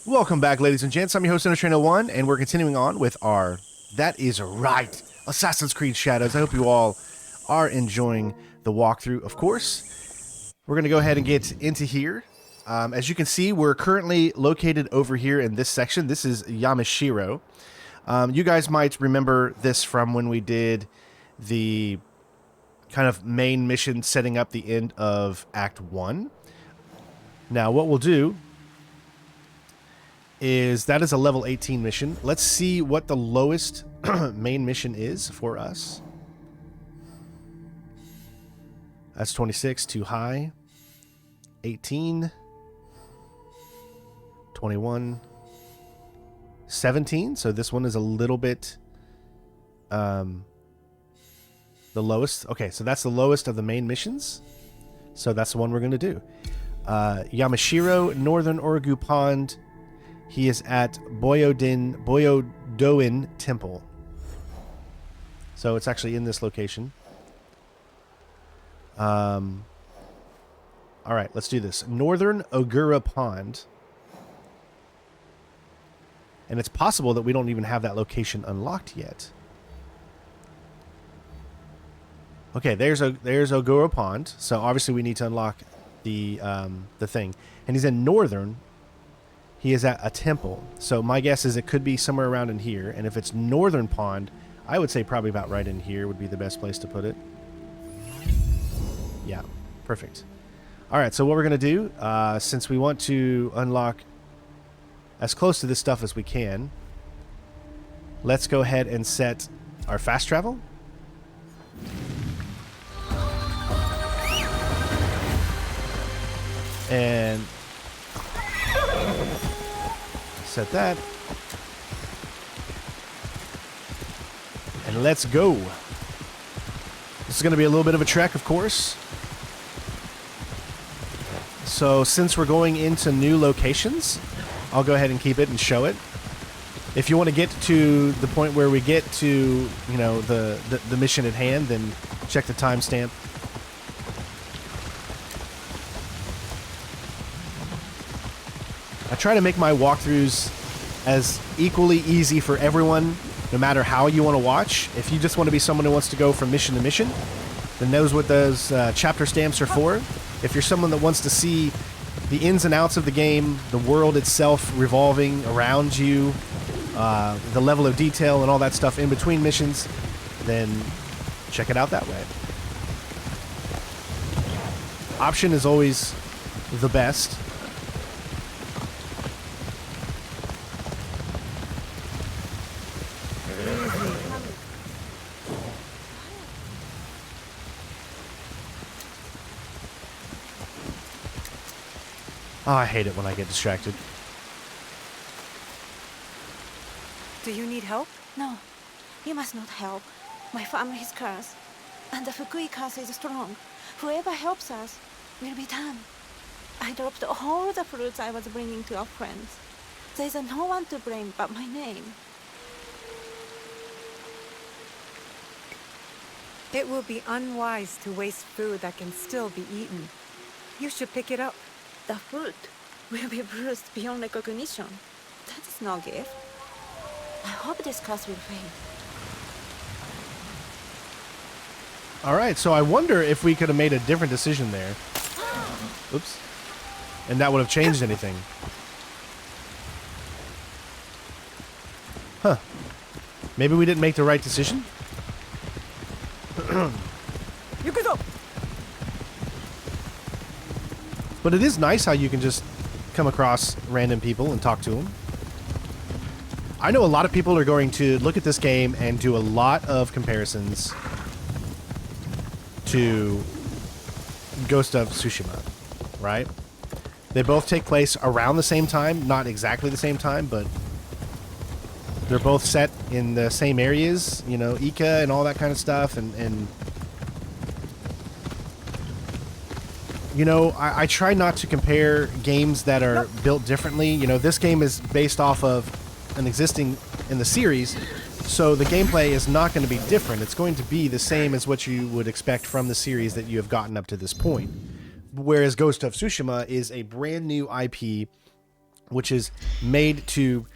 Welcome back, ladies and gents. I'm your host, Trainer1, and we're continuing on with our That Is Right Assassin's Creed Shadows. I hope you all are enjoying the walkthrough. Of course, we're going to go ahead and get into here. As you can see, we're currently located over here in this section. This is Yamashiro. You guys might remember this from when we did the kind of main mission setting up the end of Act 1. Now, what we'll do is that is a level 18 mission. Let's see what the lowest main mission is for us. That's 26, too high. 18. 21. 17, so this one is a little bit the lowest. Okay, so that's the lowest of the main missions. So that's the one we're going to do. Yamashiro, Northern Orugu Pond. He is at Boyodoin Temple. So it's actually in this location. All right, let's do this. Northern Ogura Pond. And it's possible that we don't even have that location unlocked yet. Okay, there's Ogura Pond. So obviously we need to unlock the thing. And he's in Northern. He is at a temple. So my guess is it could be somewhere around in here. And if it's Northern Pond, I would say probably about right in here would be the best place to put it. Yeah, perfect. All right, so what we're going to do, since we want to unlock as close to this stuff as we can, let's go ahead and set our fast travel. And set that. And let's go. This is going to be a little bit of a trek, of course. So since we're going into new locations, I'll go ahead and keep it and show it. If you want to get to the point where we get to, you know, the mission at hand, then check the timestamp. I try to make my walkthroughs as equally easy for everyone, no matter how you want to watch. If you just want to be someone who wants to go from mission to mission, then knows what those chapter stamps are for. If you're someone that wants to see the ins and outs of the game, the world itself revolving around you, the level of detail and all that stuff in between missions, then check it out that way. Option is always the best. Oh, I hate it when I get distracted. Do you need help? No, you must not help. My family is cursed, and the Fukui curse is strong. Whoever helps us will be done. I dropped all the fruits I was bringing to our friends. There's no one to blame but my name. It will be unwise to waste food that can still be eaten. You should pick it up. The fruit will be bruised beyond recognition. That is no gift. I hope this curse will fade. Alright, so I wonder if we could have made a different decision there. Oops. And that would have changed anything. Huh. Maybe we didn't make the right decision? You could go! But it is nice how you can just come across random people and talk to them. I know a lot of people are going to look at this game and do a lot of comparisons to Ghost of Tsushima, right? They both take place around the same time, not exactly the same time, but they're both set in the same areas, you know, Ika and all that kind of stuff, and you know, I try not to compare games that are built differently. You know, this game is based off of an existing in the series, so the gameplay is not going to be different. It's going to be the same as what you would expect from the series that you have gotten up to this point. Whereas Ghost of Tsushima is a brand new IP which is made to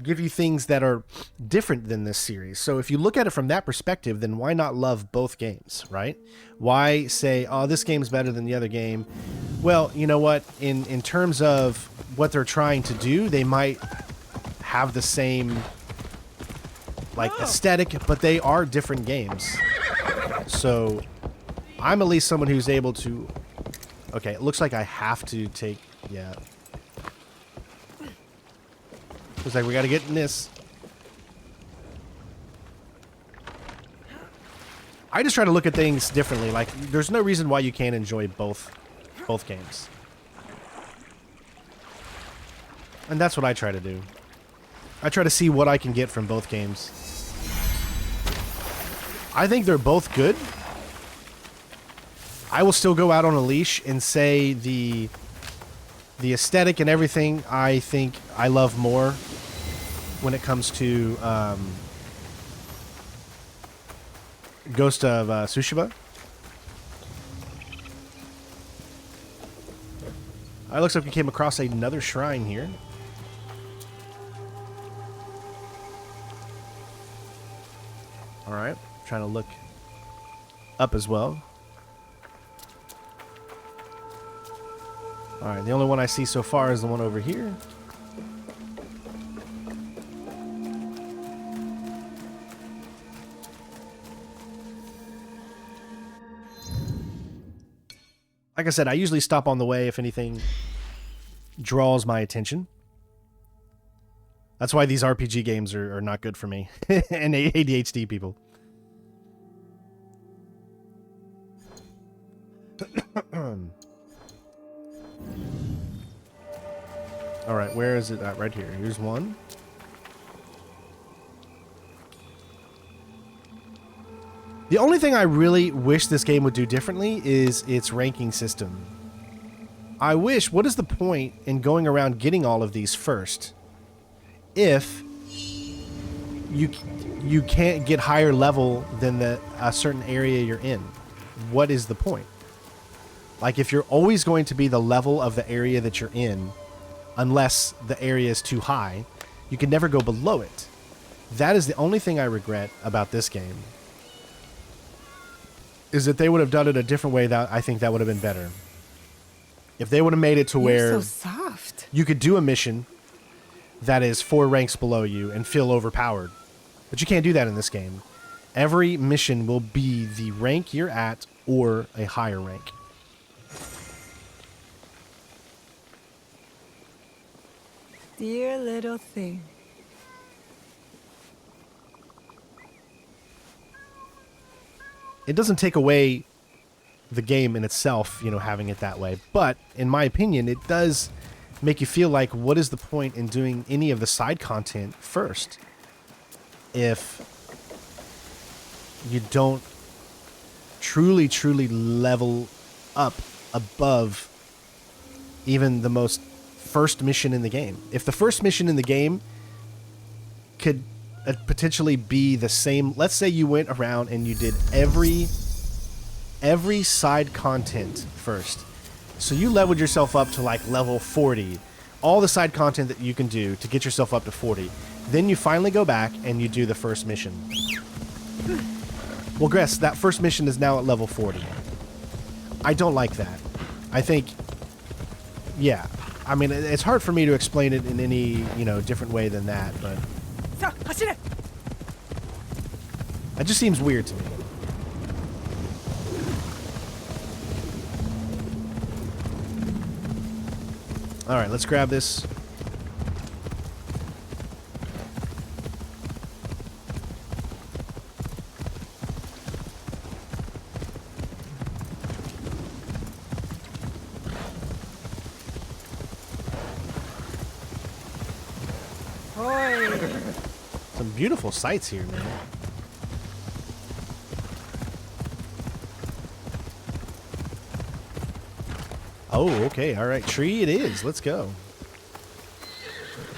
give you things that are different than this series. So if you look at it from that perspective, then why not love both games, right? Why say, oh, this game's better than the other game? Well, you know what? In terms of what they're trying to do, they might have the same like aesthetic, but they are different games. So I'm at least someone who's able to... Okay, it looks like I have to take... Yeah. Looks like we gotta get in this. I just try to look at things differently. Like, there's no reason why you can't enjoy both games. And that's what I try to do. I try to see what I can get from both games. I think they're both good. I will still go out on a leash and say the aesthetic and everything I think I love more when it comes to Ghost of Tsushima. It looks like we came across another shrine here. Alright, trying to look up as well. Alright, the only one I see so far is the one over here. Like I said, I usually stop on the way if anything draws my attention. That's why these RPG games are not good for me. And ADHD people. Alright, where is it at? Right here. Here's one. The only thing I really wish this game would do differently is its ranking system. I wish, what is the point in going around getting all of these first if you can't get higher level than a certain area you're in? What is the point? Like, if you're always going to be the level of the area that you're in, unless the area is too high, you can never go below it. That is the only thing I regret about this game. Is that they would have done it a different way. That I think that would have been better. If they would have made it to where You're so soft. you could do a mission that is 4 ranks below you and feel overpowered. But you can't do that in this game. Every mission will be the rank you're at or a higher rank. Dear little thing. It doesn't take away the game in itself, you know, having it that way. But, in my opinion, it does make you feel like, what is the point in doing any of the side content first? If you don't truly level up above even the most first mission in the game. If the first mission in the game could potentially be the same. Let's say you went around and you did every side content first. So you leveled yourself up to like level 40. All the side content that you can do to get yourself up to 40. Then you finally go back and you do the first mission. Well, guess that first mission is now at level 40. I don't like that. I think, yeah. I mean, it's hard for me to explain it in any, you know, different way than that, but that just seems weird to me. Alright, let's grab this. Some beautiful sights here, man. Oh, okay. All right. Tree it is. Let's go.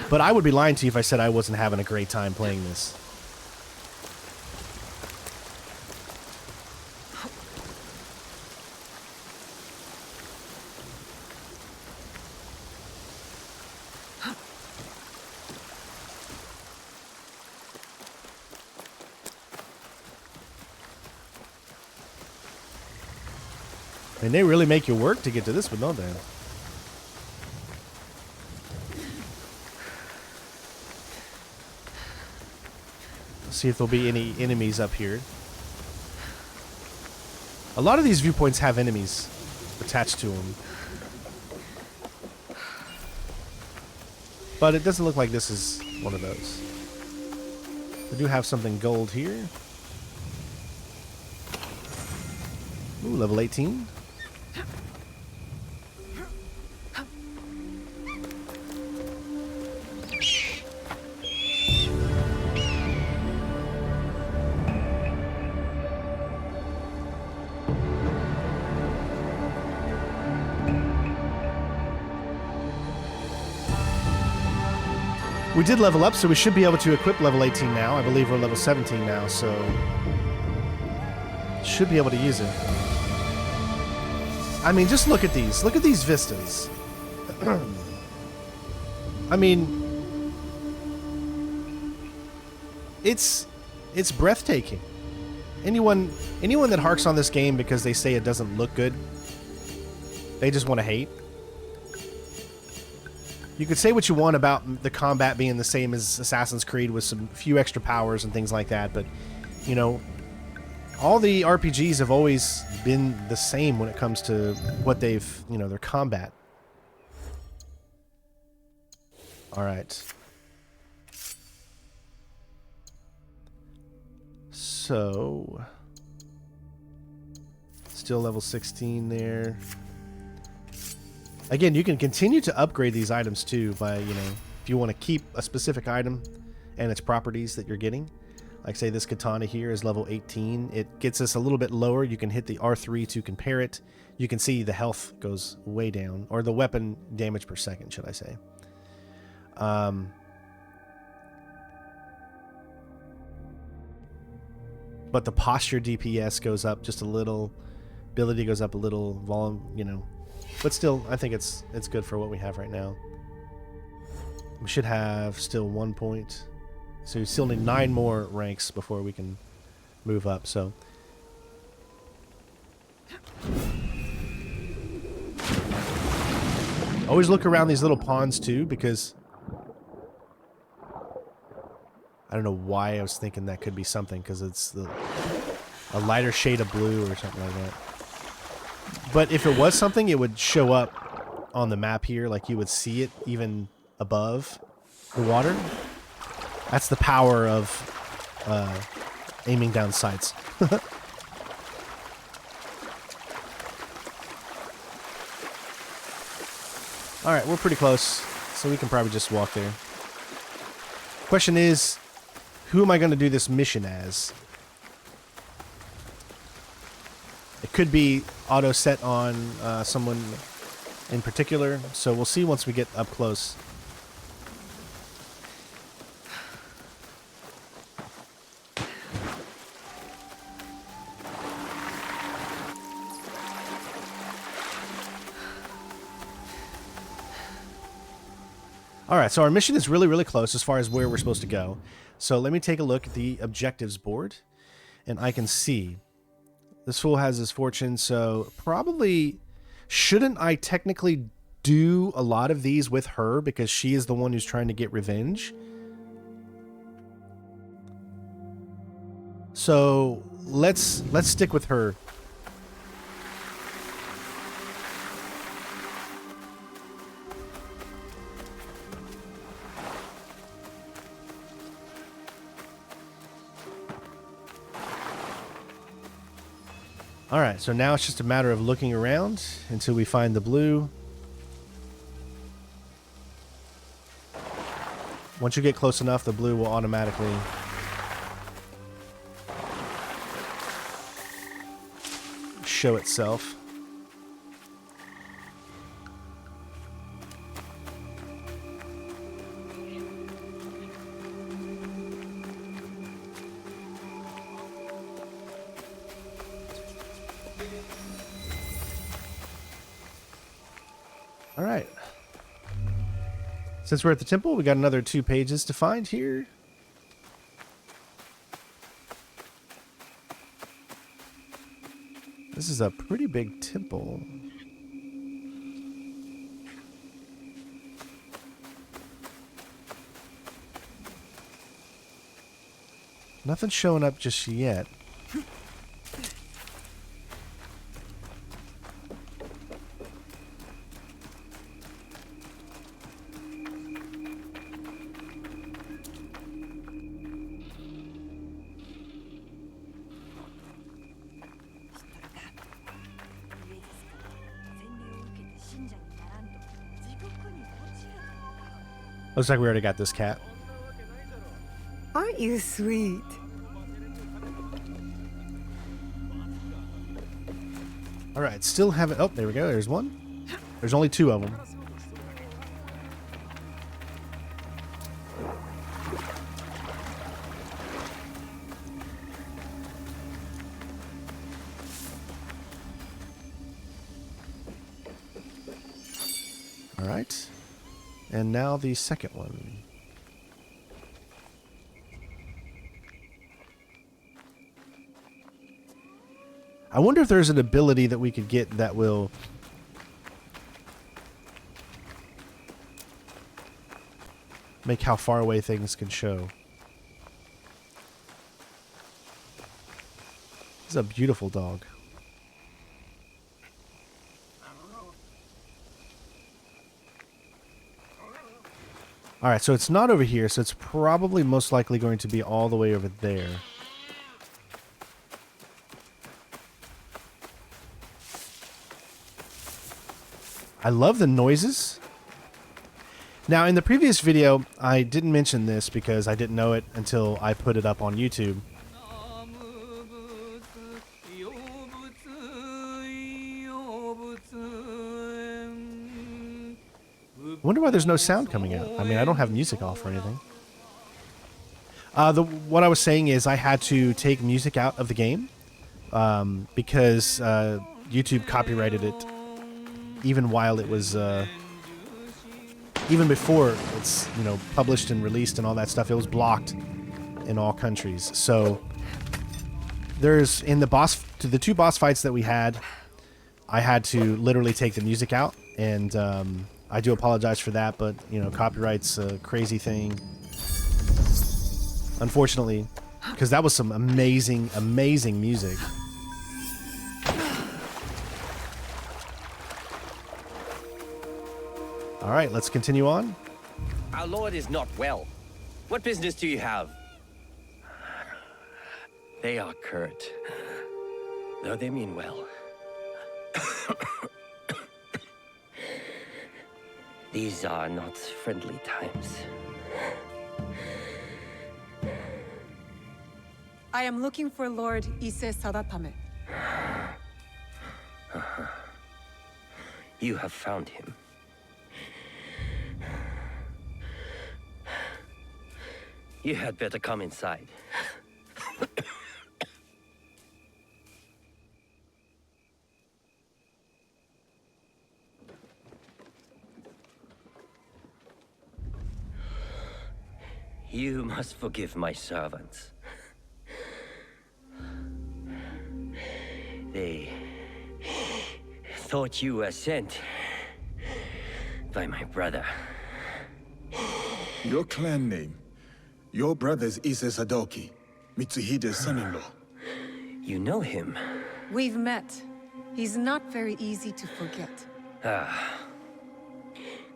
But I would be lying to you if I said I wasn't having a great time playing this. And they really make you work to get to this one, don't they? Let's see if there'll be any enemies up here. A lot of these viewpoints have enemies attached to them. But it doesn't look like this is one of those. We do have something gold here. Ooh, level 18. We did level up, so we should be able to equip level 18 now. I believe we're level 17 now, so should be able to use it. I mean, just look at these. Look at these vistas. I mean, it's breathtaking. Anyone that harks on this game because they say it doesn't look good, they just want to hate. You could say what you want about the combat being the same as Assassin's Creed with some few extra powers and things like that, but, you know, all the RPGs have always been the same when it comes to what they've, you know, their combat. Alright. So, still level 16 there. Again, you can continue to upgrade these items too by, you know, if you want to keep a specific item and its properties that you're getting. Like say this katana here is level 18. It gets us a little bit lower. You can hit the R3 to compare it. You can see the health goes way down, or the weapon damage per second, should I say. But the posture DPS goes up just a little. Ability goes up a little. Volume, you know. But still, I think it's good for what we have right now. We should have still 1 point. So we still need 9 more ranks before we can move up, so. Always look around these little ponds too, because I don't know why I was thinking that could be something, because it's a lighter shade of blue or something like that. But if it was something, it would show up on the map here, like you would see it even above the water. That's the power of aiming down sights. Alright, we're pretty close, so we can probably just walk there. Question is, who am I going to do this mission as? It could be auto set on someone in particular, so we'll see once we get up close. Alright, so our mission is really, really close as far as where we're supposed to go. So let me take a look at the objectives board, and I can see this fool has his fortune, so probably shouldn't I technically do a lot of these with her because she is the one who's trying to get revenge? So let's stick with her. Alright, so now it's just a matter of looking around until we find the blue. Once you get close enough, the blue will automatically show itself. Alright. Since we're at the temple, we got another 2 pages to find here. This is a pretty big temple. Nothing's showing up just yet. Looks like we already got this cat. Aren't you sweet? All right, still haven't... Oh, there we go. There's one. There's only 2 of them. All right. And now the second one. I wonder if there's an ability that we could get that will make how far away things can show. This is a beautiful dog. Alright, so it's not over here, so it's probably most likely going to be all the way over there. I love the noises. Now, in the previous video, I didn't mention this because I didn't know it until I put it up on YouTube. I wonder why there's no sound coming out. I mean, I don't have music off or anything. What I was saying is I had to take music out of the game because YouTube copyrighted it even while it was, even before it's, you know, published and released and all that stuff. It was blocked in all countries. So there's, in the 2 boss fights that we had, I had to literally take the music out, and I do apologize for that, but, you know, copyright's a crazy thing. Unfortunately, because that was some amazing, amazing music. All right, let's continue on. Our lord is not well. What business do you have? They are curt, though they mean well. These are not friendly times. I am looking for Lord Ise Sadatame. You have found him. You had better come inside. You must forgive my servants. They thought you were sent by my brother. Your clan name. Your brother's Ise Sadoki, Mitsuhide's son-in-law. You know him? We've met. He's not very easy to forget.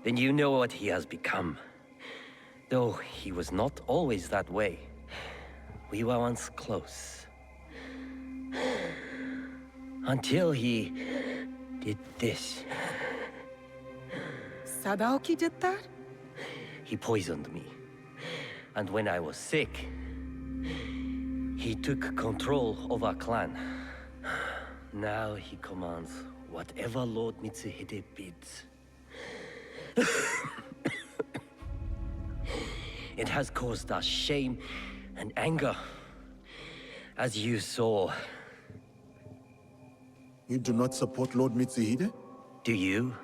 Then you know what he has become. Though he was not always that way. We were once close. Until he did this. Sadaoki did that? He poisoned me. And when I was sick, he took control of our clan. Now he commands whatever Lord Mitsuhide bids. It has caused us shame and anger, as you saw. You do not support Lord Mitsuhide? Do you?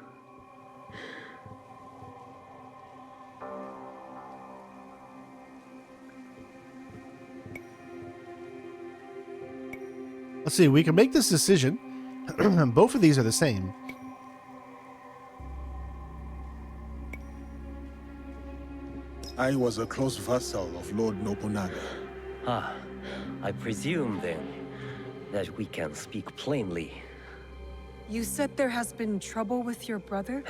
Let's see, we can make this decision. Both of these are the same. I was a close vassal of Lord Nobunaga. Ah, I presume then that we can speak plainly. You said there has been trouble with your brother?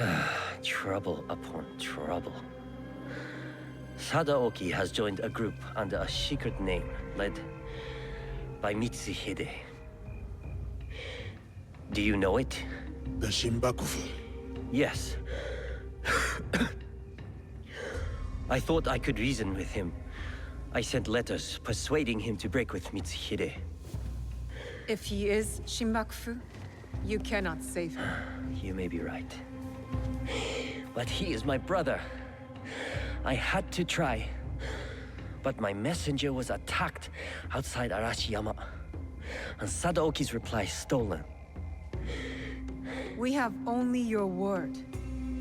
Trouble upon trouble. Sadaoki has joined a group under a secret name led by Mitsuhide. Do you know it? The Shinbakufu. Yes. I thought I could reason with him. I sent letters persuading him to break with Mitsuhide. If he is Shinbakufu, you cannot save him. You may be right. But he is my brother. I had to try. But my messenger was attacked outside Arashiyama. And Sadaoki's reply stolen. We have only your word.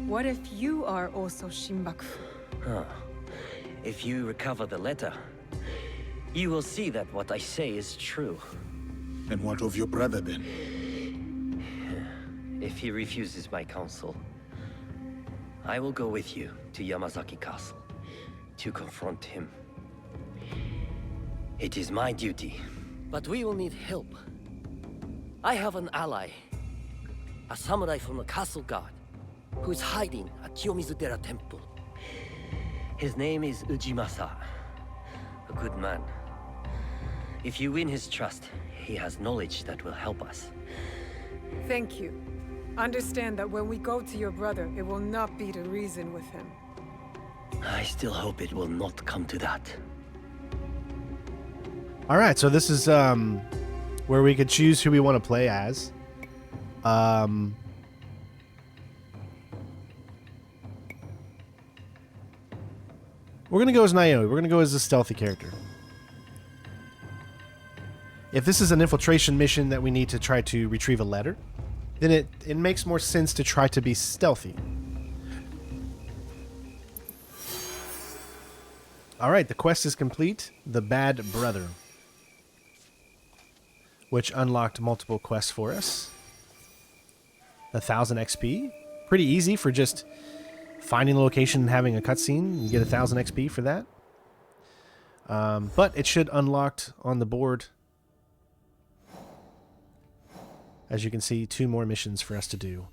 What if you are also Shinbakufu? Huh. If you recover the letter, you will see that what I say is true. And what of your brother then? If he refuses my counsel, I will go with you to Yamazaki Castle to confront him. It is my duty, but we will need help. I have an ally, a samurai from the castle guard, who is hiding at Kiyomizudera Temple. His name is Ujimasa, a good man. If you win his trust, he has knowledge that will help us. Thank you. Understand that when we go to your brother, it will not be to reason with him. I still hope it will not come to that. All right, so this is where we could choose who we want to play as. We're going to go as Naoe. We're going to go as a stealthy character. If this is an infiltration mission that we need to try to retrieve a letter, then it makes more sense to try to be stealthy. All right, the quest is complete. The Bad Brother, which unlocked multiple quests for us. 1,000 XP. Pretty easy for just finding the location and having a cutscene. You get 1,000 XP for that. But it should unlocked on the board. As you can see, 2 more missions for us to do.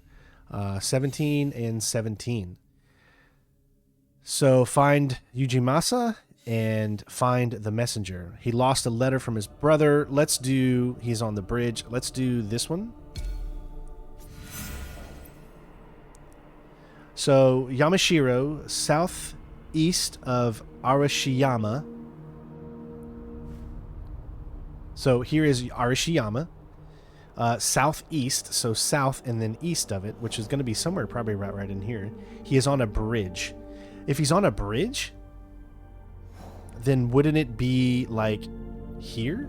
17 and 17. So find Ujimasa and find the messenger. He lost a letter from his brother. He's on the bridge. Let's do this one. So Yamashiro, southeast of Arashiyama. So here is Arashiyama. Southeast, so south and then east of it, which is going to be somewhere probably right in here. He is on a bridge. If he's on a bridge, then wouldn't it be like here?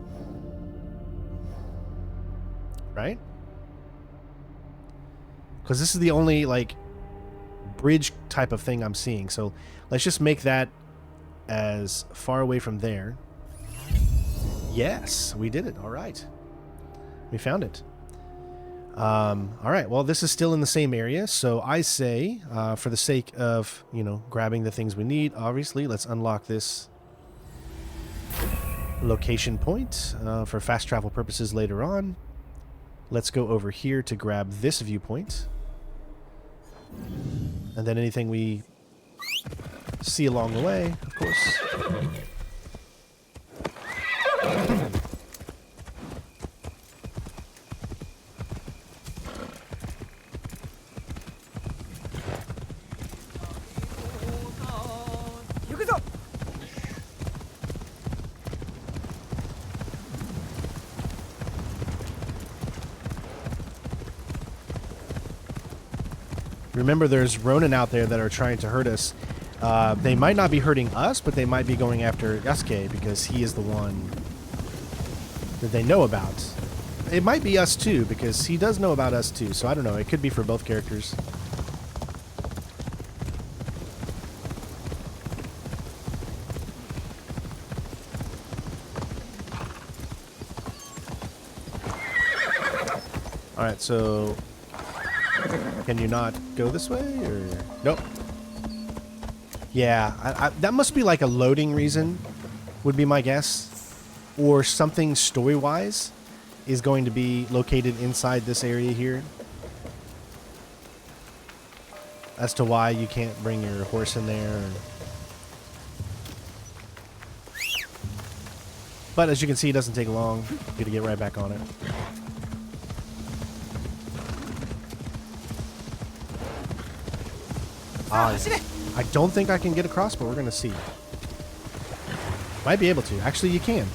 Right? Because this is the only like bridge type of thing I'm seeing. So let's just make that as far away from there. Yes, we did it. All right. We found it. All right. Well, this is still in the same area. So I say, for the sake of, grabbing the things we need, obviously, let's unlock this location point for fast travel purposes later on. Let's go over here to grab this viewpoint. And then anything we see along the way, of course. Remember, there's Ronin out there that are trying to hurt us. They might not be hurting us, but they might be going after Yasuke because he is the one that they know about. It might be us too, because he does know about us too. So I don't know. It could be for both characters. Alright, so... Can you not go this way, or... Nope. Yeah, that must be like a loading reason, would be my guess. Or something story-wise is going to be located inside this area here. As to why you can't bring your horse in there. But as you can see, it doesn't take long for you to get right back on it. I don't think I can get across, but we're going to see. Might be able to. Actually, you can.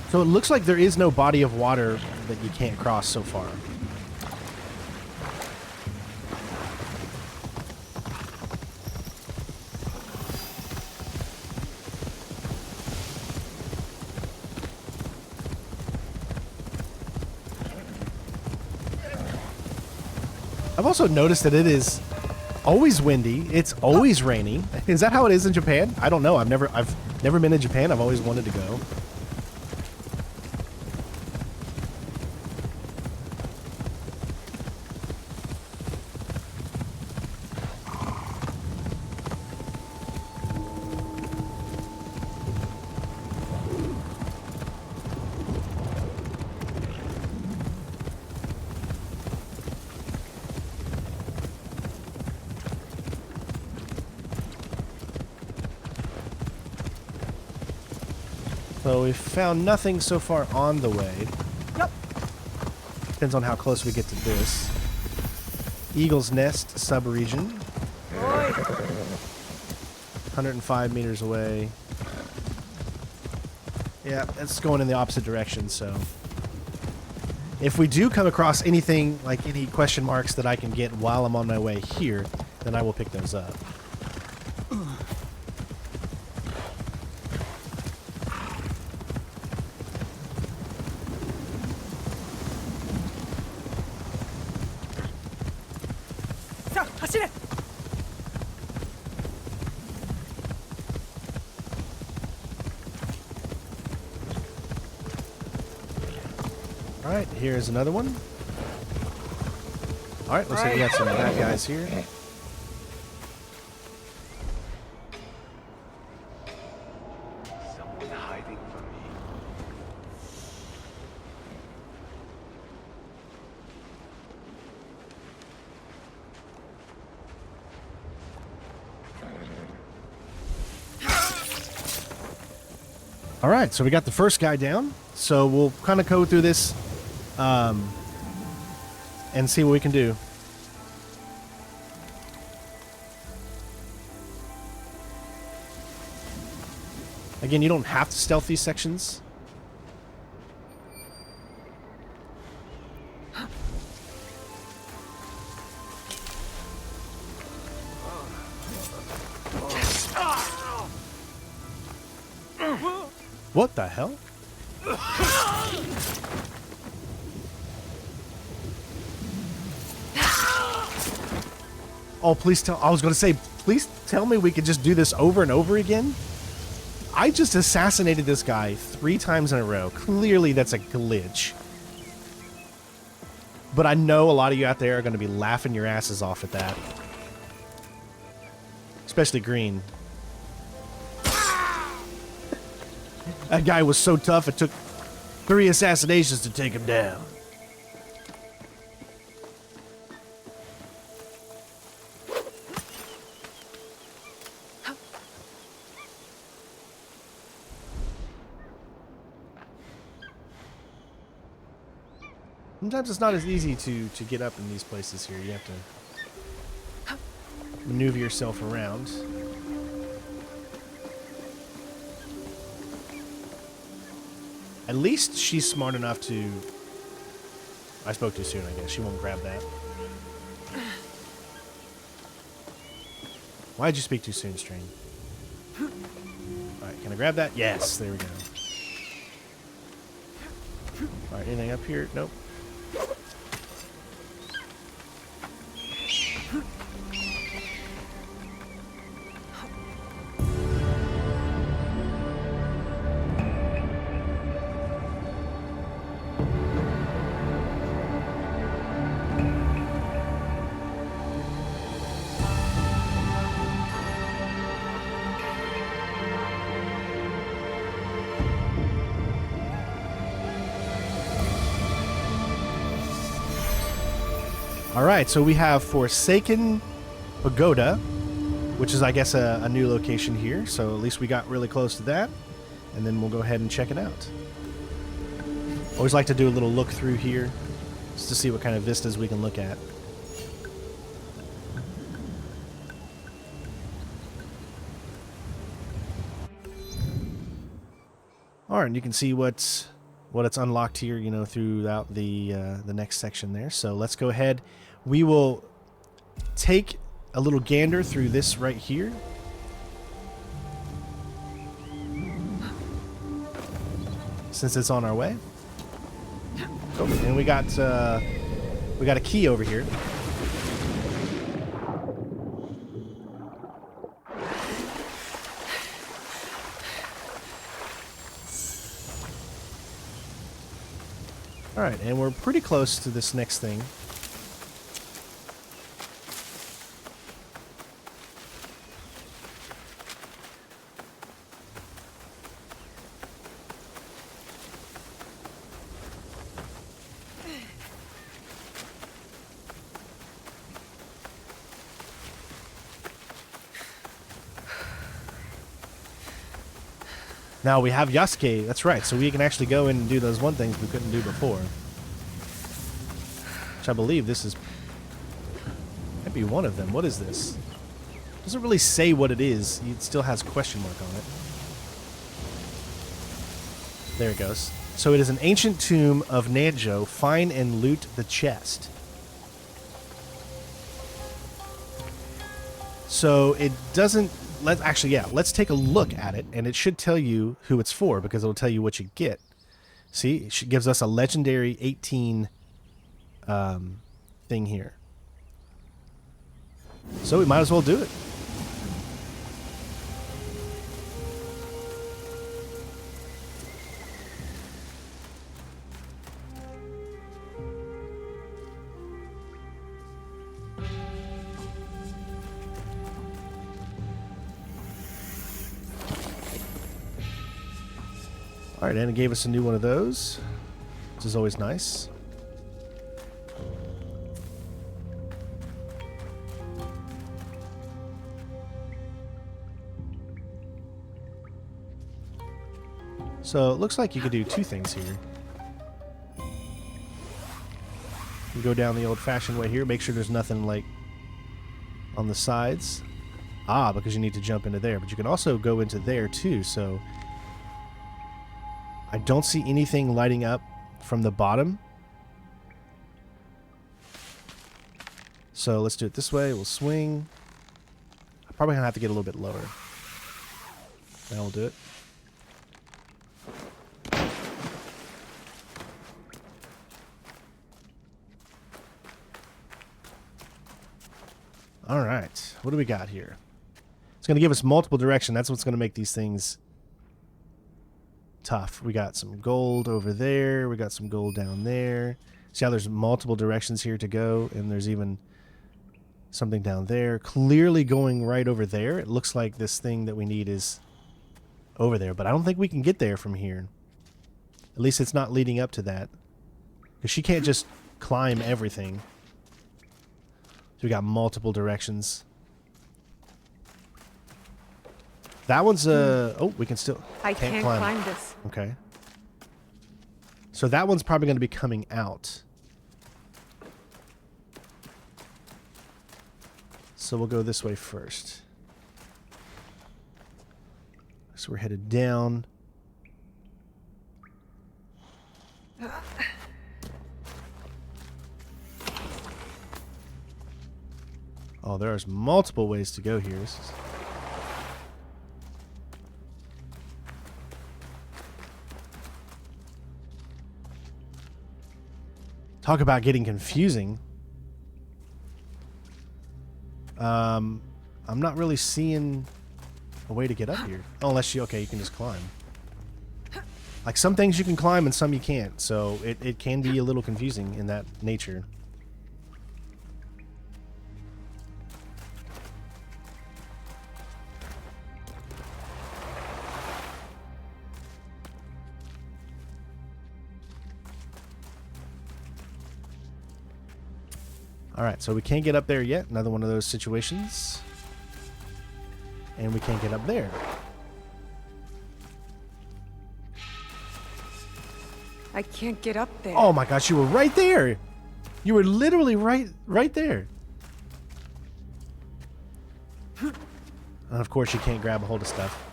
So it looks like there is no body of water that you can't cross so far. I've also noticed that it is always windy. It's always rainy. Is that how it is in Japan? I don't know. I've never been in Japan. I've always wanted to go. So we've found nothing so far on the way. Yep. Depends on how close we get to this. Eagle's Nest sub-region. 105 meters away. Yeah, it's going in the opposite direction, so... If we do come across anything, like any question marks that I can get while I'm on my way here, then I will pick those up. Alright, here's another one. Alright, looks like we got some bad guys here. Someone hiding from me. Alright, so we got the first guy down. So we'll kind of go through this and see what we can do. Again, you don't have to stealth these sections. What the hell? Oh, please tell... I was going to say, please tell me we could just do this over and over again. I just assassinated this guy 3 times in a row. Clearly, that's a glitch. But I know a lot of you out there are going to be laughing your asses off at that. Especially Green. That guy was so tough, it took 3 assassinations to take him down. Sometimes it's not as easy to get up in these places here. You have to maneuver yourself around. At least she's smart enough to... I spoke too soon, I guess. She won't grab that. Why'd you speak too soon, Stream? Alright, can I grab that? Yes, there we go. Alright, anything up here? Nope. All right, so we have Forsaken Pagoda, which is, I guess, a new location here. So at least we got really close to that. And then we'll go ahead and check it out. Always like to do a little look through here, just to see what kind of vistas we can look at. All right, and you can see what it's unlocked here, you know, throughout the next section there. So let's go ahead. We will take a little gander through this right here. Since it's on our way. Oh, and we got a key over here. All right, and we're pretty close to this next thing. Now we have Yasuke, that's right, so we can actually go in and do those one things we couldn't do before. Which I believe this is... might be one of them. What is this? Doesn't really say what it is. It still has a question mark on it. There it goes. So it is an ancient tomb of Nanjo. Find and loot the chest. So it doesn't... let's take a look at it, and it should tell you who it's for, because it'll tell you what you get. See, it gives us a legendary 18 thing here. So we might as well do it. All right, and it gave us a new one of those, which is always nice. So it looks like you could do two things here. You go down the old-fashioned way here, make sure there's nothing like on the sides. Ah, because you need to jump into there, but you can also go into there too, so... I don't see anything lighting up from the bottom. So let's do it this way. We'll swing. I'm probably going to have to get a little bit lower. Now we'll do it. All right. What do we got here? It's going to give us multiple direction. That's what's going to make these things tough. We got some gold over there. We got some gold down there. See how there's multiple directions here to go, and there's even something down there. Clearly going right over there. It looks like this thing that we need is over there, but I don't think we can get there from here. At least it's not leading up to that. Because she can't just climb everything. So we got multiple directions. That one's oh, we can still... I can't climb this. Okay. So that one's probably going to be coming out. So we'll go this way first. So we're headed down. Oh, there's multiple ways to go here. This is... Talk about getting confusing. I'm not really seeing a way to get up here. Oh, unless you... Okay, you can just climb. Like, some things you can climb and some you can't. So it can be a little confusing in that nature. Alright, so we can't get up there yet. Another one of those situations. And we can't get up there. I can't get up there. Oh my gosh, you were right there! You were literally right there. And of course you can't grab a hold of stuff.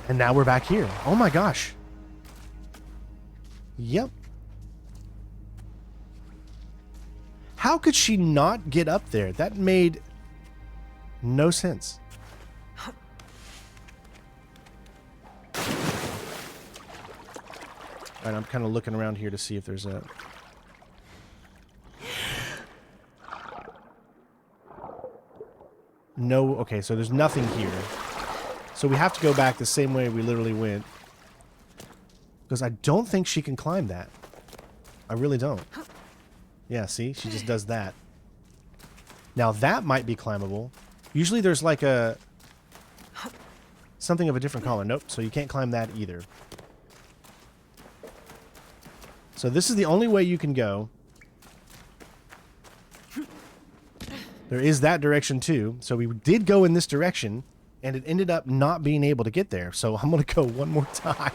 And now we're back here. Oh my gosh. Yep. How could she not get up there? That made no sense. Alright, I'm kind of looking around here to see if there's a... No, okay, so there's nothing here. So we have to go back the same way we literally went. Because I don't think she can climb that. I really don't. Yeah, see? She just does that. Now that might be climbable. Usually there's like a... something of a different color. Nope, so you can't climb that either. So this is the only way you can go. There is that direction too. So we did go in this direction, and it ended up not being able to get there. So I'm going to go one more time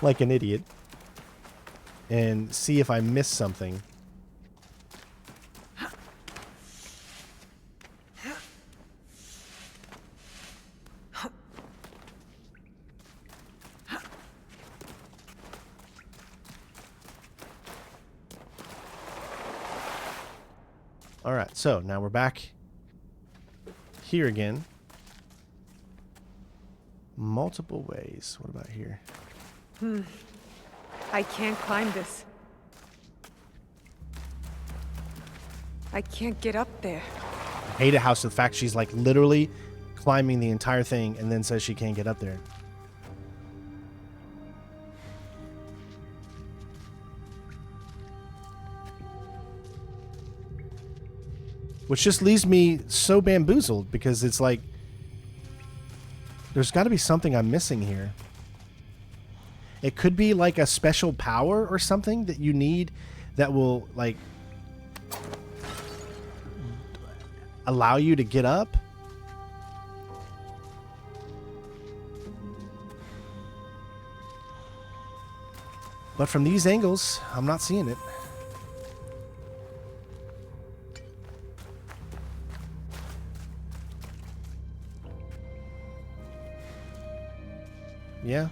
like an idiot and see if I missed something. Alright, so now we're back here again. Multiple ways. What about here? I can't climb this. I can't get up there. I hate it how the fact she's like literally climbing the entire thing and then says she can't get up there. Which just leaves me so bamboozled because it's like there's got to be something I'm missing here. It could be like a special power or something that you need that will like allow you to get up. But from these angles, I'm not seeing it. Yeah.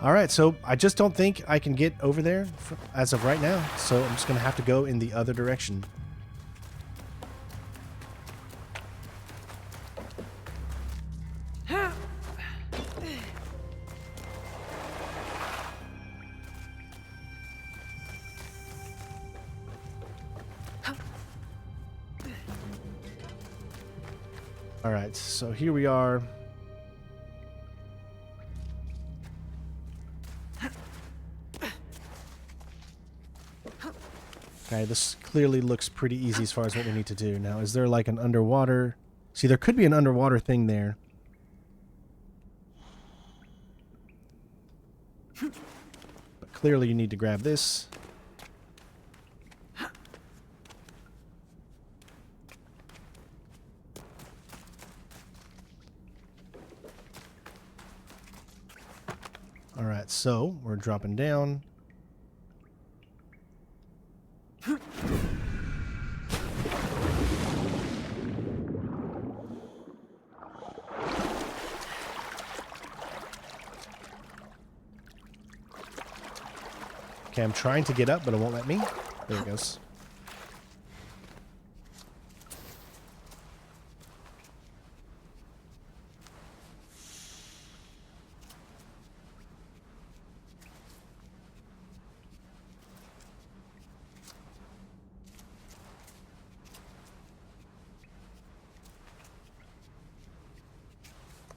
All right, so I just don't think I can get over there as of right now. So I'm just going to have to go in the other direction. All right, so here we are. Okay, this clearly looks pretty easy as far as what we need to do. Now, is there like an underwater... See, there could be an underwater thing there. But clearly you need to grab this. Alright, so we're dropping down. Okay, I'm trying to get up, but it won't let me. There it goes.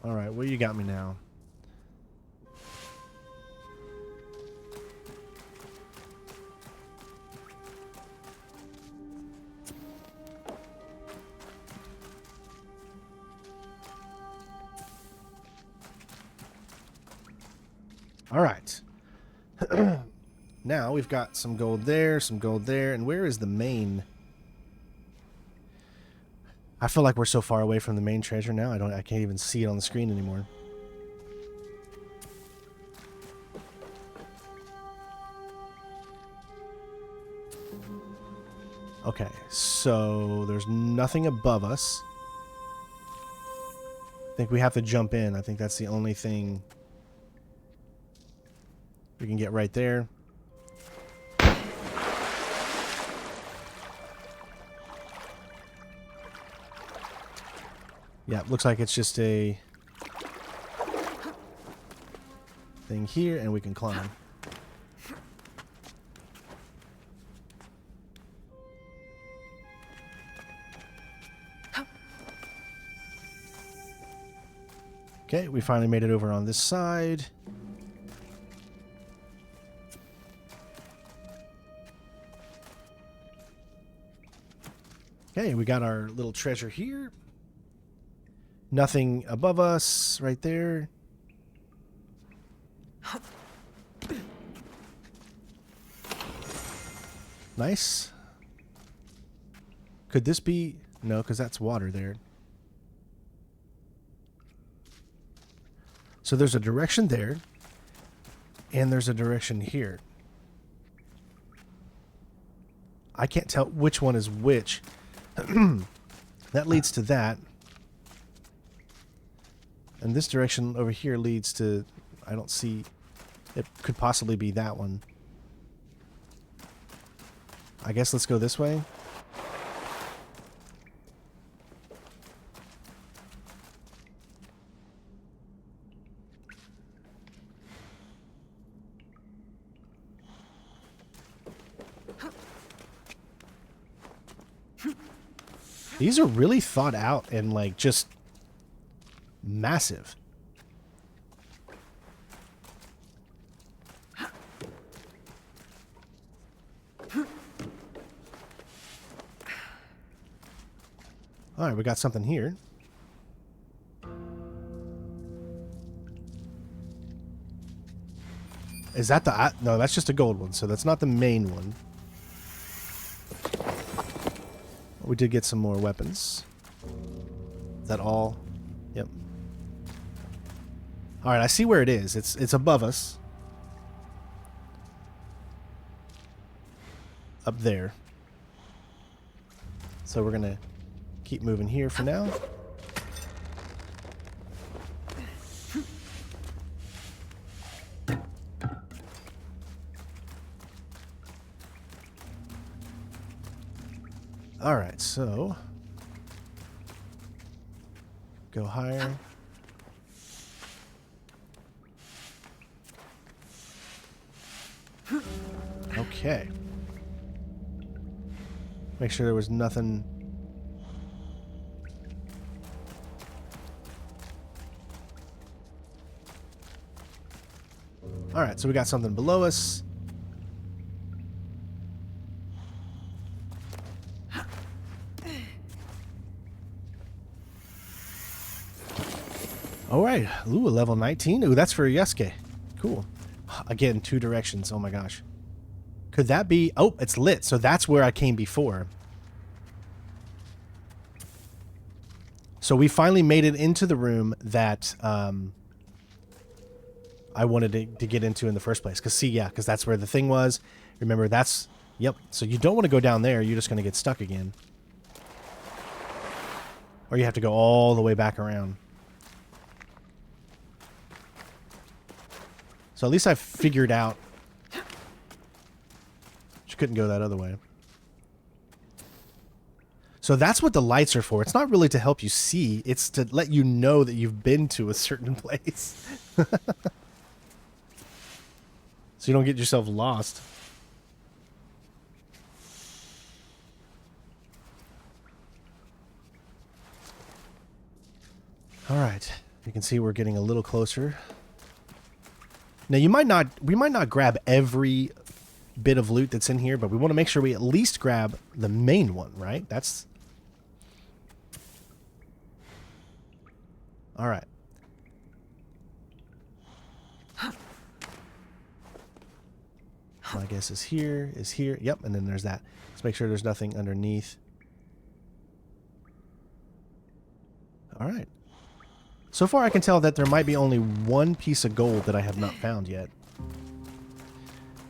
Alright, where you got me now? All right. Now we've got some gold there, and where is the main? I feel like we're so far away from the main treasure now. I can't even see it on the screen anymore. Okay, so there's nothing above us. I think we have to jump in. I think that's the only thing we can get right there. Yeah, looks like it's just a thing here, and we can climb. Okay, we finally made it over on this side. Okay, we got our little treasure here. Nothing above us right there. Nice. Could this be... No, because that's water there. So there's a direction there, and there's a direction here. I can't tell which one is which. That leads to that. And this direction over here leads to... I don't see... It could possibly be that one. I guess let's go this way. These are really thought out and, like, just massive. All right, we got something here. Is that the... No, that's just a gold one, so that's not the main one. We did get some more weapons. Is that all? Yep. All right, I see where it is. It's above us. Up there. So we're going to keep moving here for now. All right, so go higher. Okay. Make sure there was nothing. All right, so we got something below us. All right. Ooh, a level 19. Ooh, that's for Yasuke. Cool. Again, two directions. Oh my gosh. Could that be... Oh, it's lit. So that's where I came before. So we finally made it into the room that I wanted to get into in the first place. Because, see, yeah, because that's where the thing was. Remember, that's... Yep. So you don't want to go down there. You're just going to get stuck again. Or you have to go all the way back around. So at least I figured out she couldn't go that other way. So that's what the lights are for. It's not really to help you see. It's to let you know that you've been to a certain place. So you don't get yourself lost. All right. You can see we're getting a little closer. Now, we might not grab every bit of loot that's in here, but we want to make sure we at least grab the main one, right? That's... All right. My guess is here, is here. Yep, and then there's that. Let's make sure there's nothing underneath. All right. So far I can tell that there might be only one piece of gold that I have not found yet.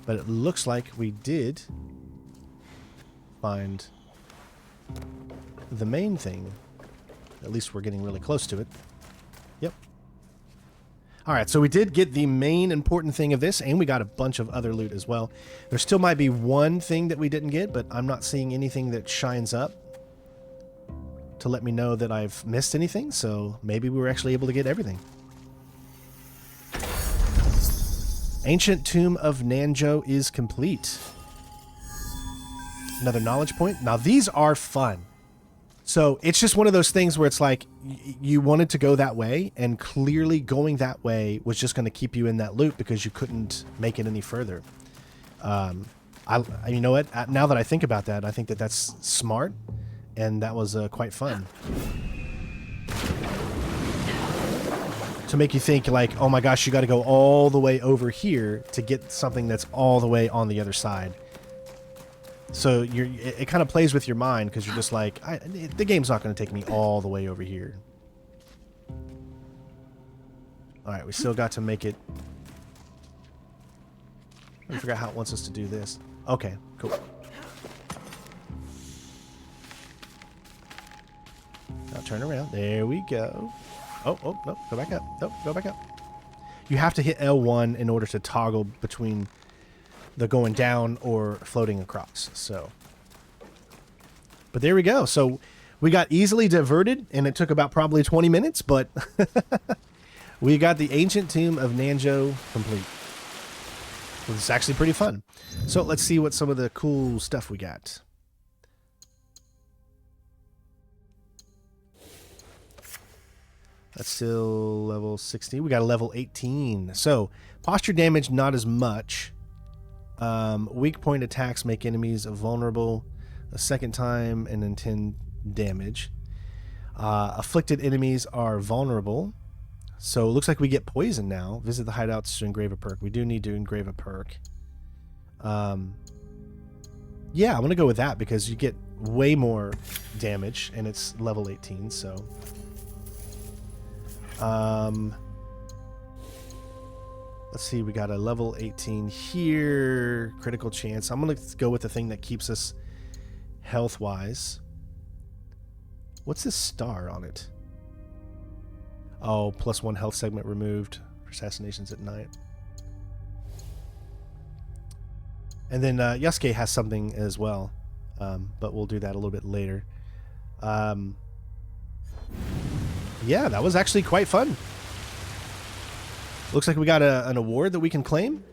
But it looks like we did find the main thing. At least we're getting really close to it. Yep. Alright, so we did get the main important thing of this, and we got a bunch of other loot as well. There still might be one thing that we didn't get, but I'm not seeing anything that shines up to let me know that I've missed anything, so maybe we were actually able to get everything. Ancient Tomb of Nanjo is complete. Another knowledge point. Now these are fun. So it's just one of those things where it's like you wanted to go that way, and clearly going that way was just going to keep you in that loop because you couldn't make it any further. You know what? Now that I think about that, I think that that's smart, and that was quite fun. To make you think like, oh my gosh, you got to go all the way over here to get something that's all the way on the other side. So it kind of plays with your mind because you're just like, the game's not going to take me all the way over here. All right, we still got to make it. I forgot how it wants us to do this. Okay, cool. Now turn around. There we go. Oh, no, go back up. Nope, go back up. You have to hit L1 in order to toggle between the going down or floating across. So, but there we go. So we got easily diverted, and it took about probably 20 minutes, but we got the Ancient Tomb of Nanjo complete. It was actually pretty fun. So let's see what some of the cool stuff we got. That's still level 16. We got a level 18. So posture damage, not as much. Weak point attacks make enemies vulnerable a second time and then 10 damage. Afflicted enemies are vulnerable. So it looks like we get poison now. Visit the hideouts to engrave a perk. We do need to engrave a perk. Yeah, I'm going to go with that because you get way more damage and it's level 18, so... let's see, we got a level 18 here. Critical chance. I'm going to go with the thing that keeps us health-wise. What's this star on it? Oh, +1 health segment removed for assassinations at night. And then Yasuke has something as well, but we'll do that a little bit later. Yeah, that was actually quite fun. Looks like we got an award that we can claim.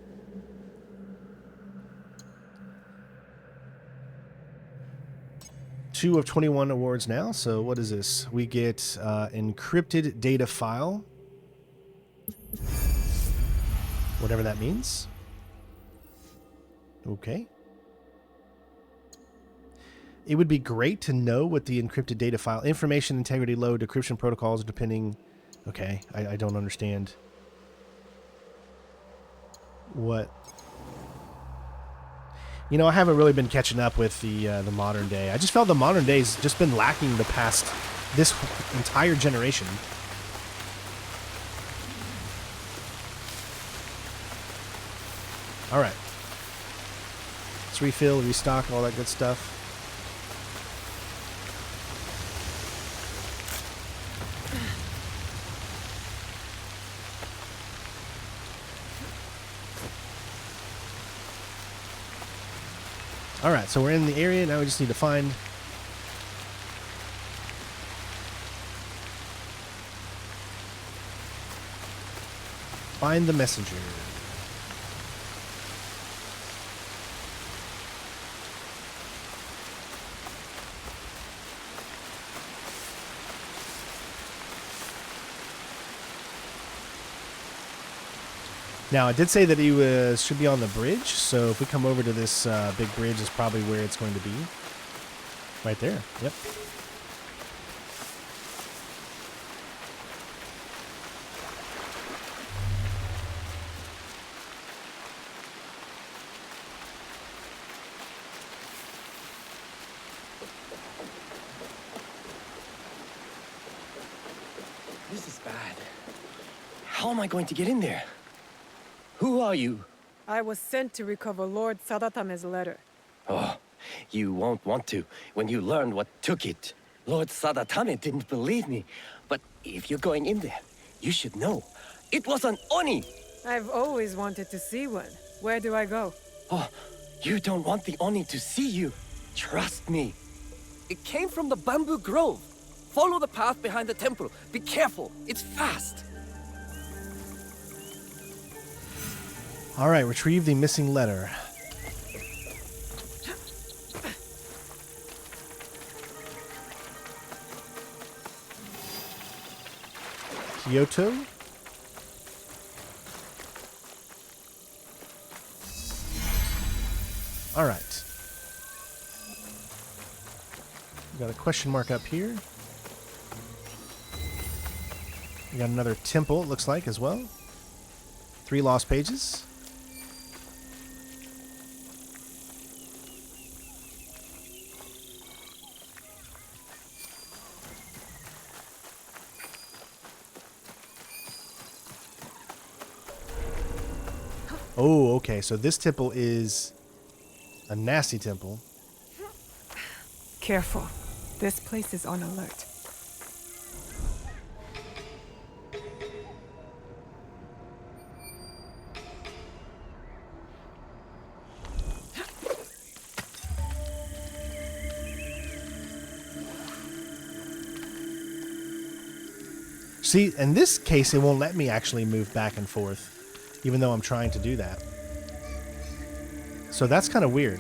Two of 21 awards now. So what is this? We get encrypted data file. Whatever that means. Okay. It would be great to know what the encrypted data file... Information integrity low, decryption protocols depending... Okay, I don't understand. What? You know, I haven't really been catching up with the modern day. I just felt the modern day's just been lacking the past... this entire generation. Alright. Let's refill, restock, all that good stuff. Alright, so we're in the area. Now we just need to find... Find the messenger. Now, I did say that he should be on the bridge, so if we come over to this big bridge is probably where it's going to be. Right there, yep. This is bad. How am I going to get in there? Who are you? I was sent to recover Lord Sadatame's letter. Oh, you won't want to when you learn what took it. Lord Sadatame didn't believe me. But if you're going in there, you should know. It was an Oni! I've always wanted to see one. Where do I go? Oh, you don't want the Oni to see you. Trust me. It came from the bamboo grove. Follow the path behind the temple. Be careful. It's fast. All right, retrieve the missing letter. Kyoto? All right. We got a question mark up here. We got another temple, it looks like, as well. 3 lost pages. Oh, okay. So this temple is a nasty temple. Careful. This place is on alert. See, in this case, it won't let me actually move back and forth, even though I'm trying to do that. So that's kind of weird.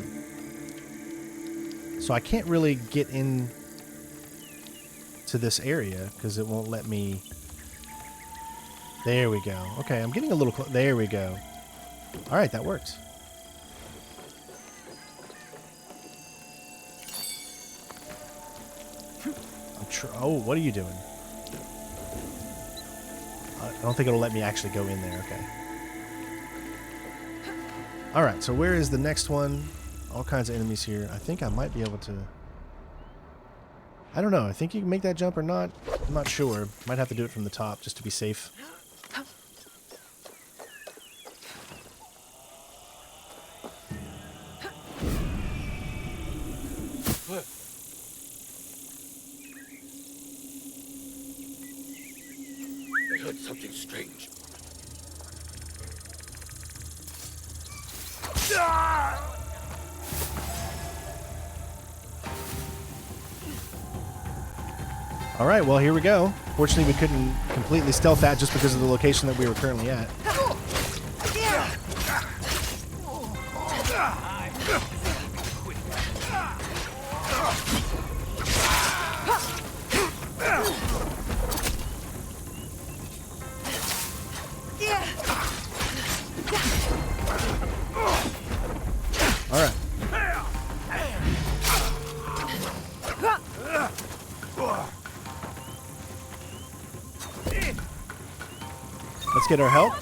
So I can't really get in to this area because it won't let me. There we go. Okay, I'm getting a little close. There we go. All right, that worked. Oh, what are you doing? I don't think it'll let me actually go in there. Okay. All right, so where is the next one? All kinds of enemies here. I think I might be able to. I don't know. I think you can make that jump or not. I'm not sure. Might have to do it from the top just to be safe. I heard something strange. All right, well, here we go. Fortunately, we couldn't completely stealth that just because of the location that we were currently at. All right. Let's get our help.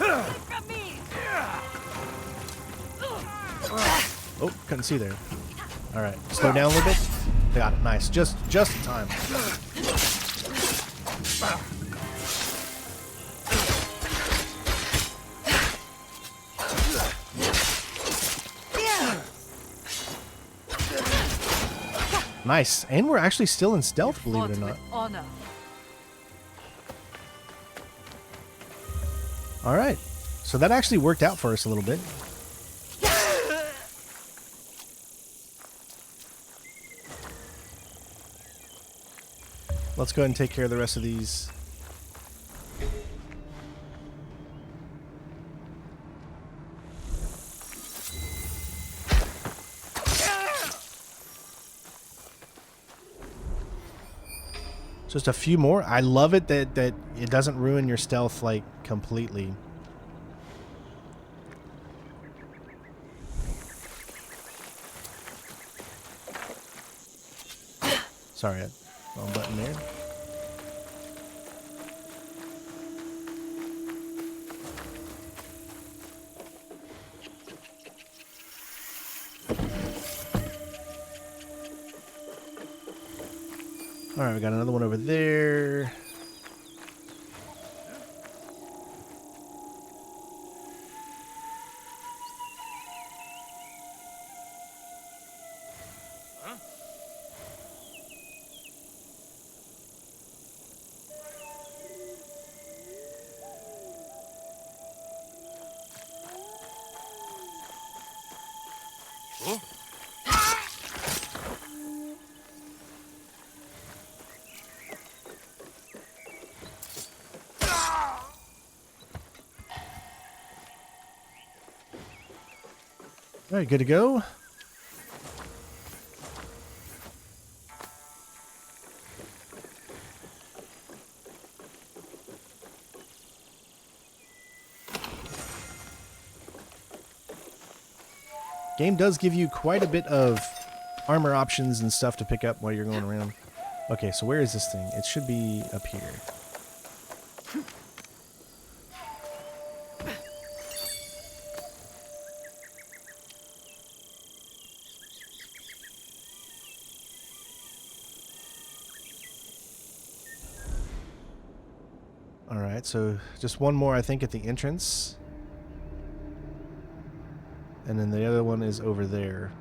Oh, couldn't see there. All right, slow down a little bit. Got it. Nice. Just in time. Nice. And we're actually still in stealth, believe it or not. Honor. All right. So that actually worked out for us a little bit. Let's go ahead and take care of the rest of these. Just a few more. I love it that it doesn't ruin your stealth like completely. Sorry, wrong button there. All right, we got another one over there. Alright, good to go. Game does give you quite a bit of armor options and stuff to pick up while you're going around. Okay, so where is this thing? It should be up here. Alright, so just one more, I think, at the entrance. And then the other one is over there.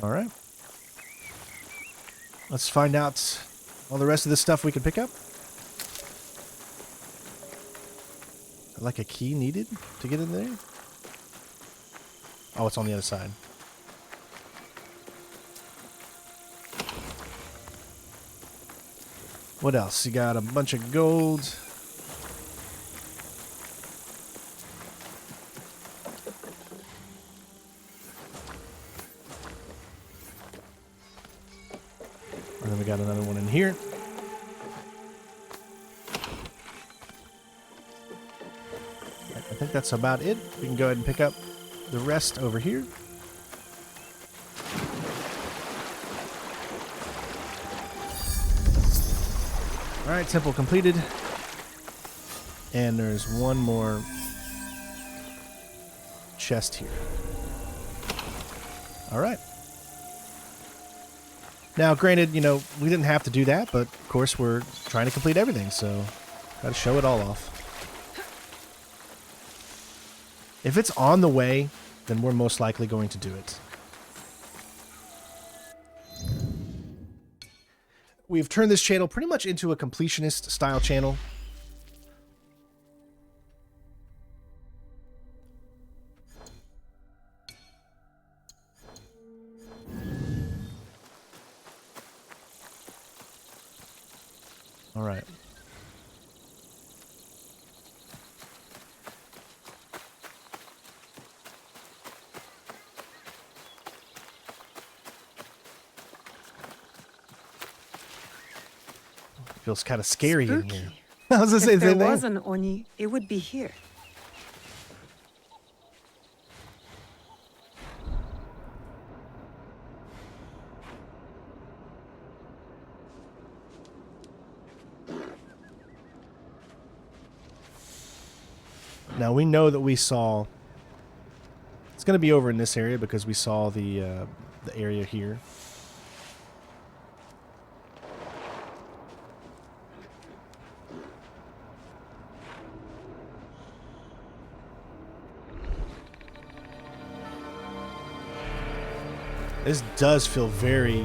Alright. Let's find out all the rest of the stuff we can pick up. Like a key needed to get in there? Oh, it's on the other side. What else? You got a bunch of gold. And then we got another one in here. I think that's about it. We can go ahead and pick up the rest over here. Alright, temple completed. And there's one more chest here. Alright. Now, granted, you know, we didn't have to do that, but of course we're trying to complete everything, so gotta show it all off. If it's on the way, then we're most likely going to do it. We've turned this channel pretty much into a completionist style channel. All right. Feels kind of scary in here. I was gonna say, If there was an Oni, it would be here. Now we know that we saw. It's going to be over in this area because we saw the area here. This does feel very...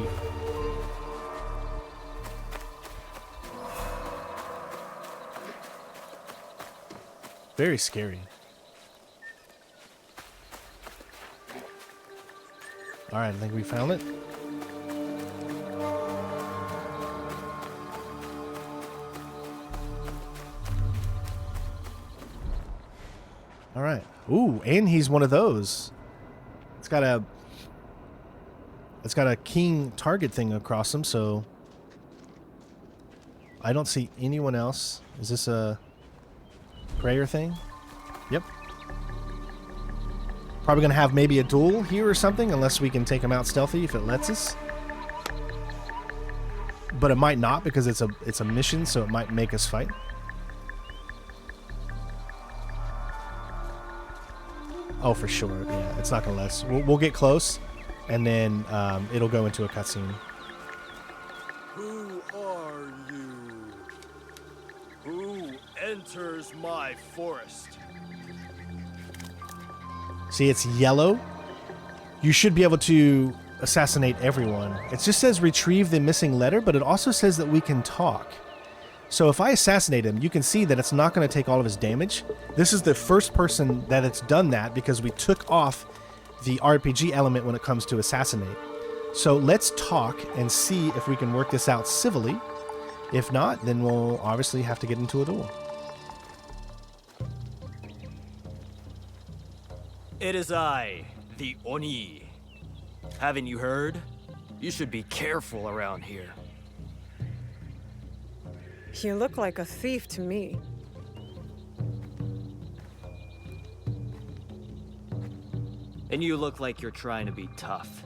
very scary. Alright, I think we found it. Alright. Ooh, and he's one of those. It's got a king target thing across him, so I don't see anyone else. Is this a prayer thing? Yep. Probably gonna have maybe a duel here or something, unless we can take him out stealthy if it lets us. But it might not because it's a mission, so it might make us fight. Oh, for sure. Yeah, it's not gonna let us. We'll get close, and then it'll go into a cutscene. Who are you? Who enters my forest? See, it's yellow. You should be able to assassinate everyone. It just says retrieve the missing letter, but it also says that we can talk. So if I assassinate him, you can see that it's not going to take all of his damage. This is the first person that it's done that because we took off the RPG element when it comes to assassinate. So let's talk and see if we can work this out civilly. If not, then we'll obviously have to get into a duel. It is I, the Oni. Haven't you heard? You should be careful around here. You look like a thief to me. And you look like you're trying to be tough.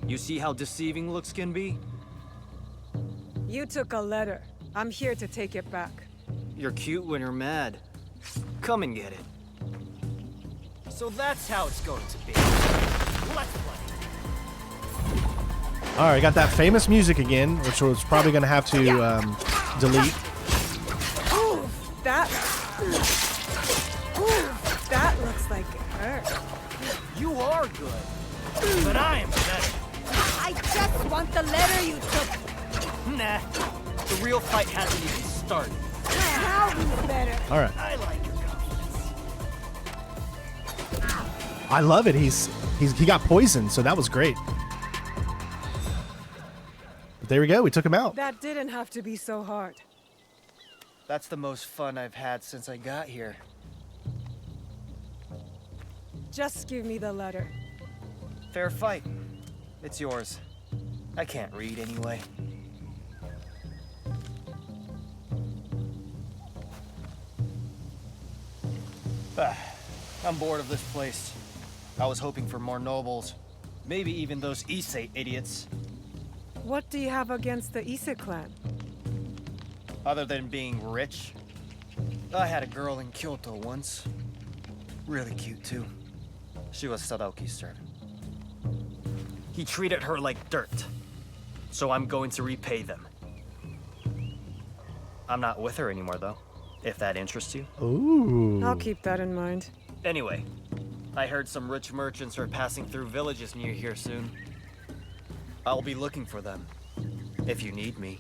You see how deceiving looks can be? You took a letter. I'm here to take it back. You're cute when you're mad. Come and get it. So that's how it's going to be. Let's play. All right, got that famous music again, which was probably going to have to delete. Ooh, that looks like it hurt. You are good, but I am better. I just want the letter you took. Nah, the real fight hasn't even started. Now he's better. All right. I like your confidence. I love it. He got poisoned, so that was great. But there we go. We took him out. That didn't have to be so hard. That's the most fun I've had since I got here. Just give me the letter. Fair fight. It's yours. I can't read anyway. I'm bored of this place. I was hoping for more nobles. Maybe even those Issei idiots. What do you have against the Issei clan? Other than being rich, I had a girl in Kyoto once. Really cute, too. She was Sadaoki's servant. He treated her like dirt. So I'm going to repay them. I'm not with her anymore, though, if that interests you. Ooh. I'll keep that in mind. Anyway, I heard some rich merchants are passing through villages near here soon. I'll be looking for them, if you need me.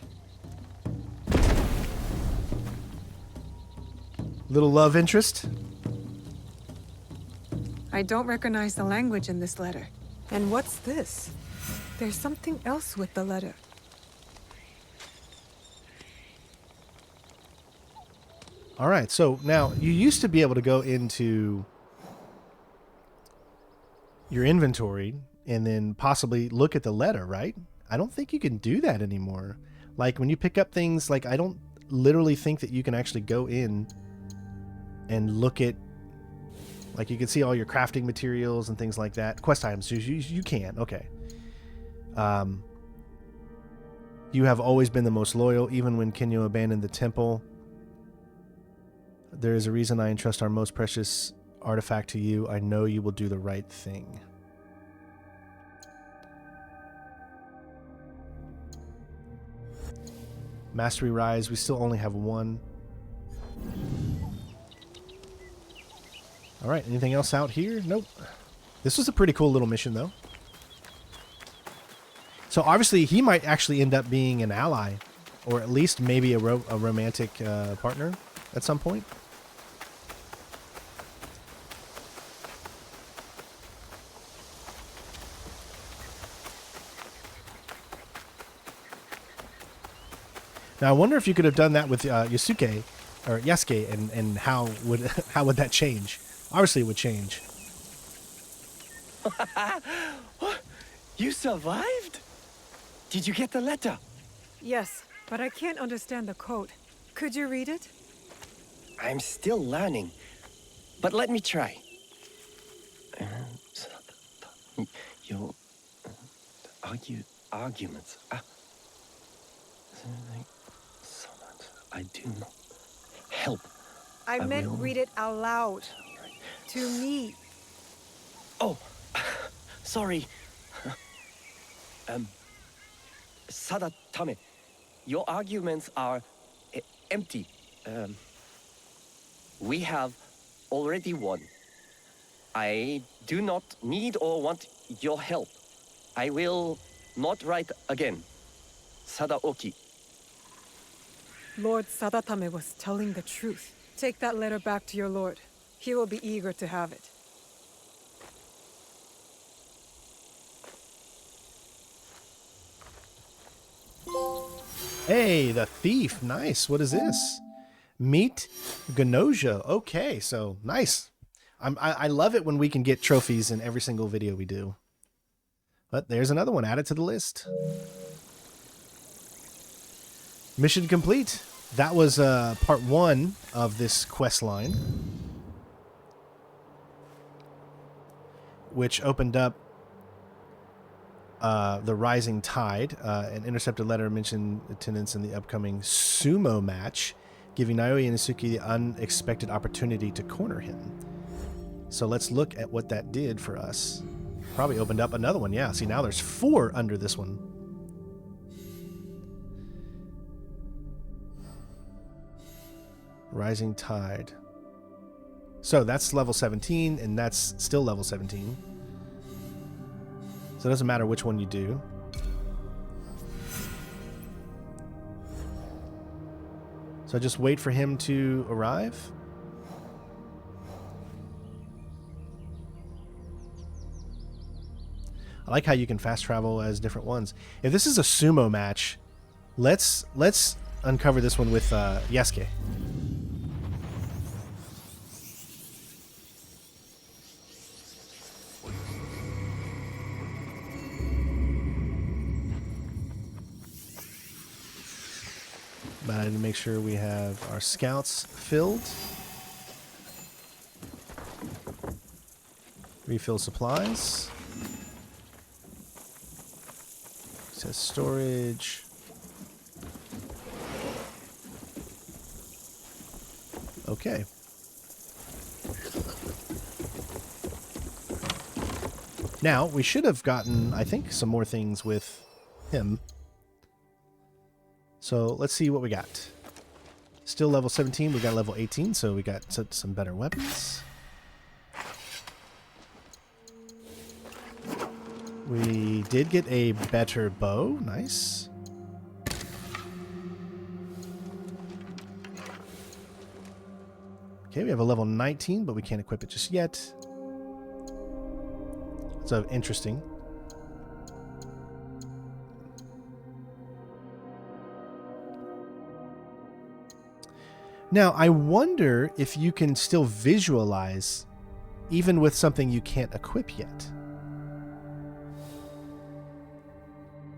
Little love interest. I don't recognize the language in this letter. And what's this? There's something else with the letter. All right, so now you used to be able to go into your inventory and then possibly look at the letter, right? I don't think you can do that anymore. Like when you pick up things, like I don't literally think that you can actually go in and look at, like you can see all your crafting materials and things like that. Quest items, you can, okay. You have always been the most loyal, even when Kenyo abandoned the temple. There is a reason I entrust our most precious artifact to you. I know you will do the right thing. Mastery Rise, we still only have one. Alright, anything else out here? Nope. This was a pretty cool little mission, though. So obviously, he might actually end up being an ally, or at least maybe a romantic partner at some point. Now I wonder if you could have done that with Yasuke or Yasuke, and how would that change? Obviously, it would change. You survived? Did you get the letter? Yes, but I can't understand the code. Could you read it? I'm still learning, but let me try. Your arguments. I do not help. I meant read it out loud. To me. Oh, sorry. Sadatame, your arguments are empty. We have already won. I do not need or want your help. I will not write again. Sadaoki. Lord Sadatame was telling the truth. Take that letter back to your lord. He will be eager to have it. Hey, the thief. Nice. What is this? Meet Gennojo. Okay, so nice. I love it when we can get trophies in every single video we do. But there's another one added to the list. Mission complete. That was part 1 of this quest line, which opened up the Rising Tide. An intercepted letter mentioned attendance in the upcoming sumo match, giving Naoe and Yasuke the unexpected opportunity to corner him. So let's look at what that did for us. Probably opened up another one. Yeah, see, now there's 4 under this one. Rising Tide. So that's level 17, and that's still level 17. So it doesn't matter which one you do. So just wait for him to arrive. I like how you can fast travel as different ones. If this is a sumo match, let's uncover this one with Yasuke. But I need to make sure we have our scouts filled. Refill supplies. It says storage. Okay. Now, we should have gotten, I think, some more things with him. So let's see what we got. Still level 17. We got level 18, so we got some better weapons. We did get a better bow. Nice. Okay, we have a level 19, but we can't equip it just yet. So interesting. Now, I wonder if you can still visualize even with something you can't equip yet.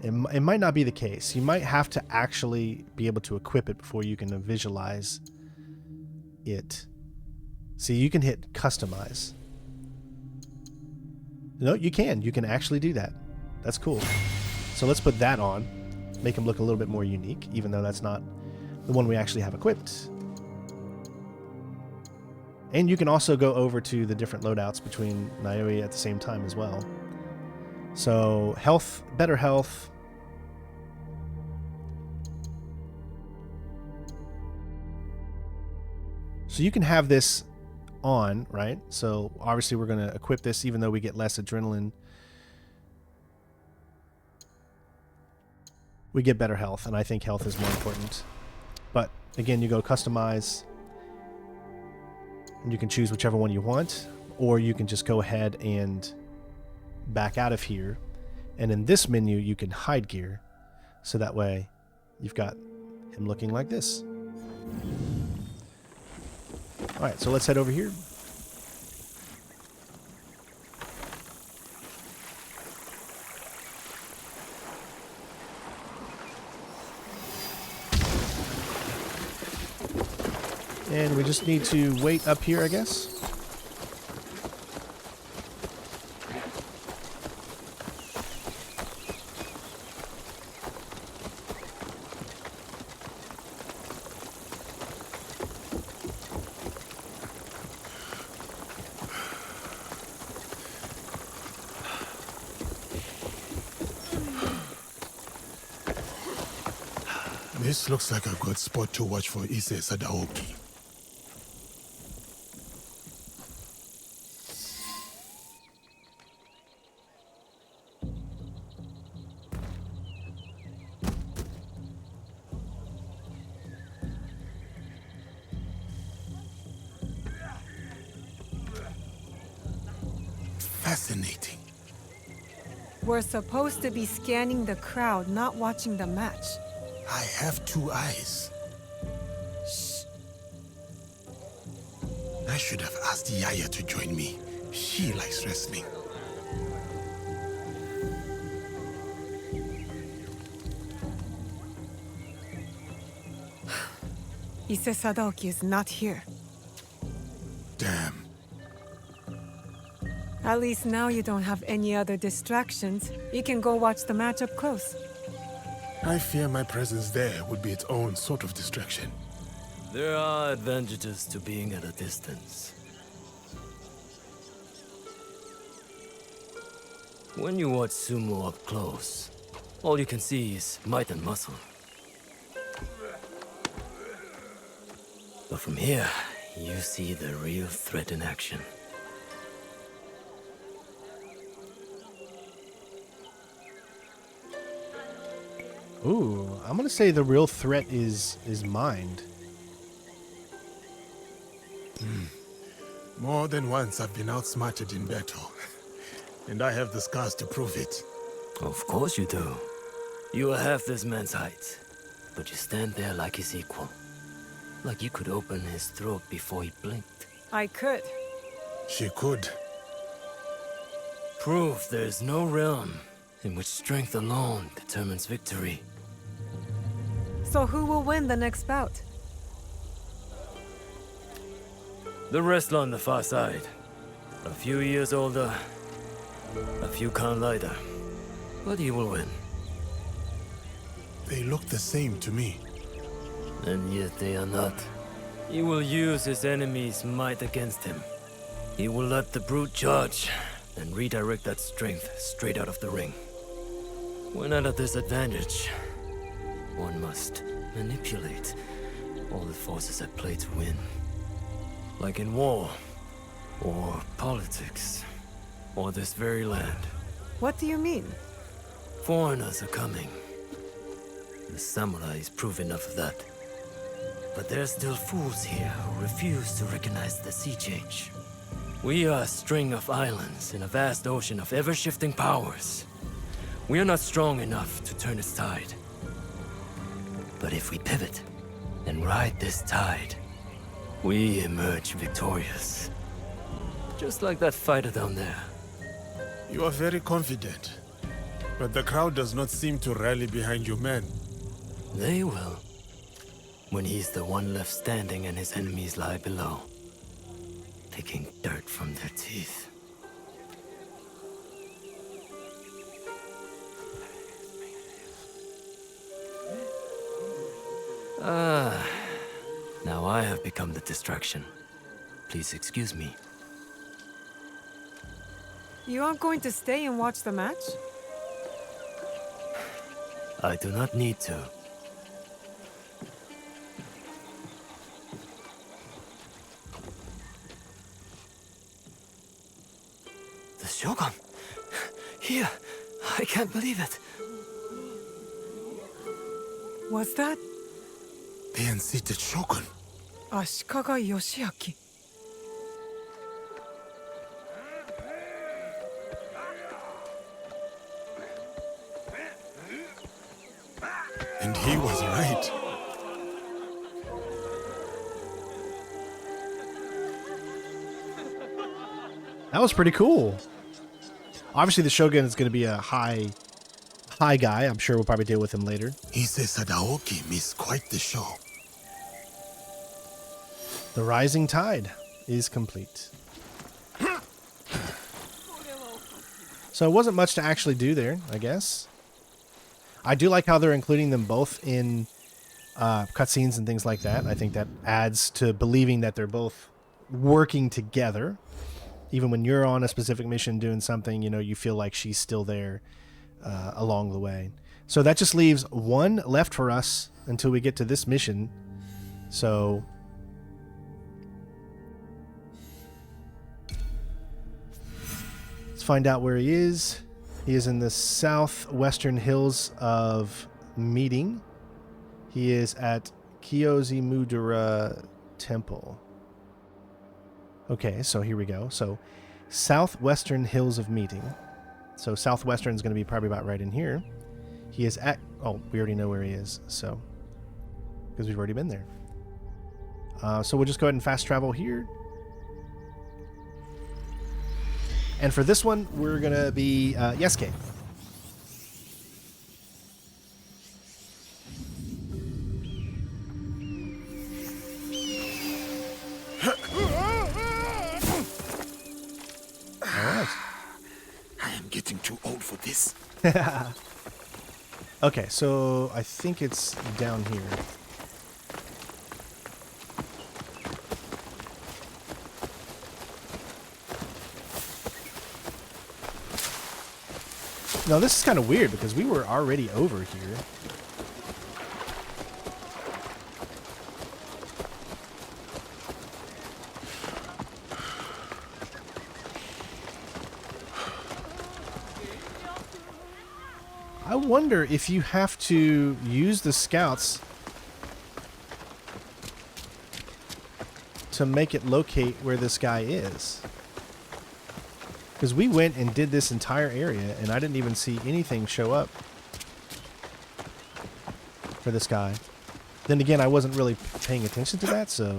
It might not be the case. You might have to actually be able to equip it before you can visualize it. See, you can hit customize. No, you can. You can actually do that. That's cool. So let's put that on. Make him look a little bit more unique, even though that's not the one we actually have equipped. And you can also go over to the different loadouts between Naoe at the same time as well. So health, better health. So you can have this on, right? So obviously we're going to equip this even though we get less adrenaline. We get better health, and I think health is more important. But again, you go customize, and you can choose whichever one you want, or you can just go ahead and back out of here. And in this menu, you can hide gear. So that way you've got him looking like this. All right, so let's head over here. And we just need to wait up here, I guess. This looks like a good spot to watch for Ise Sadaoki. Fascinating. We're supposed to be scanning the crowd, not watching the match. I have 2 eyes. Shh. I should have asked Yaya to join me. She likes wrestling. Ise Sadaoki is not here. Damn. At least now you don't have any other distractions. You can go watch the match up close. I fear my presence there would be its own sort of distraction. There are advantages to being at a distance. When you watch sumo up close, all you can see is might and muscle. But from here, you see the real threat in action. Ooh, I'm gonna say the real threat is mind. More than once I've been outsmarted in battle. And I have the scars to prove it. Of course you do. You are half this man's height, but you stand there like his equal. Like you could open his throat before he blinked. I could. She could. Proof there is no realm in which strength alone determines victory. So who will win the next bout? The wrestler on the far side. A few years older, a few count lighter. But he will win. They look the same to me. And yet they are not. He will use his enemy's might against him. He will let the brute charge, and redirect that strength straight out of the ring. When at a disadvantage, one must manipulate all the forces at play to win. Like in war, or politics, or this very land. What do you mean? Foreigners are coming. The samurais prove enough of that. But there are still fools here who refuse to recognize the sea change. We are a string of islands in a vast ocean of ever-shifting powers. We are not strong enough to turn its tide. But if we pivot and ride this tide, we emerge victorious. Just like that fighter down there. You are very confident. But the crowd does not seem to rally behind your men. They will. When he's the one left standing and his enemies lie below, picking dirt from their teeth. Now I have become the distraction. Please excuse me. You aren't going to stay and watch the match? I do not need to. The Shogun! Here! I can't believe it! Was that The unseated Shogun. Ashikaga Yoshiaki? And he was right. That was pretty cool. Obviously, the Shogun is going to be a high guy. I'm sure we'll probably deal with him later. Ise Sadaoki missed quite the show. The Rising Tide is complete. So it wasn't much to actually do there, I guess. I do like how they're including them both in cutscenes and things like that. I think that adds to believing that they're both working together. Even when you're on a specific mission doing something, you know, you feel like she's still there along the way. So that just leaves one left for us until we get to this mission. So let's find out where he is. He is in the southwestern hills of Meeting. He is at Kyozimudura Temple. Okay, so here we go. So southwestern hills of Meeting. So southwestern is going to be probably about right in here. He is at... Oh, we already know where he is, so... Because we've already been there. So we'll just go ahead and fast travel here. And for this one, we're going to be Yasuke. Alright. I am getting too old for this. Okay, so I think it's down here. Now this is kind of weird because we were already over here. I wonder if you have to use the scouts to make it locate where this guy is. Because we went and did this entire area and I didn't even see anything show up for this guy. Then again, I wasn't really paying attention to that, so...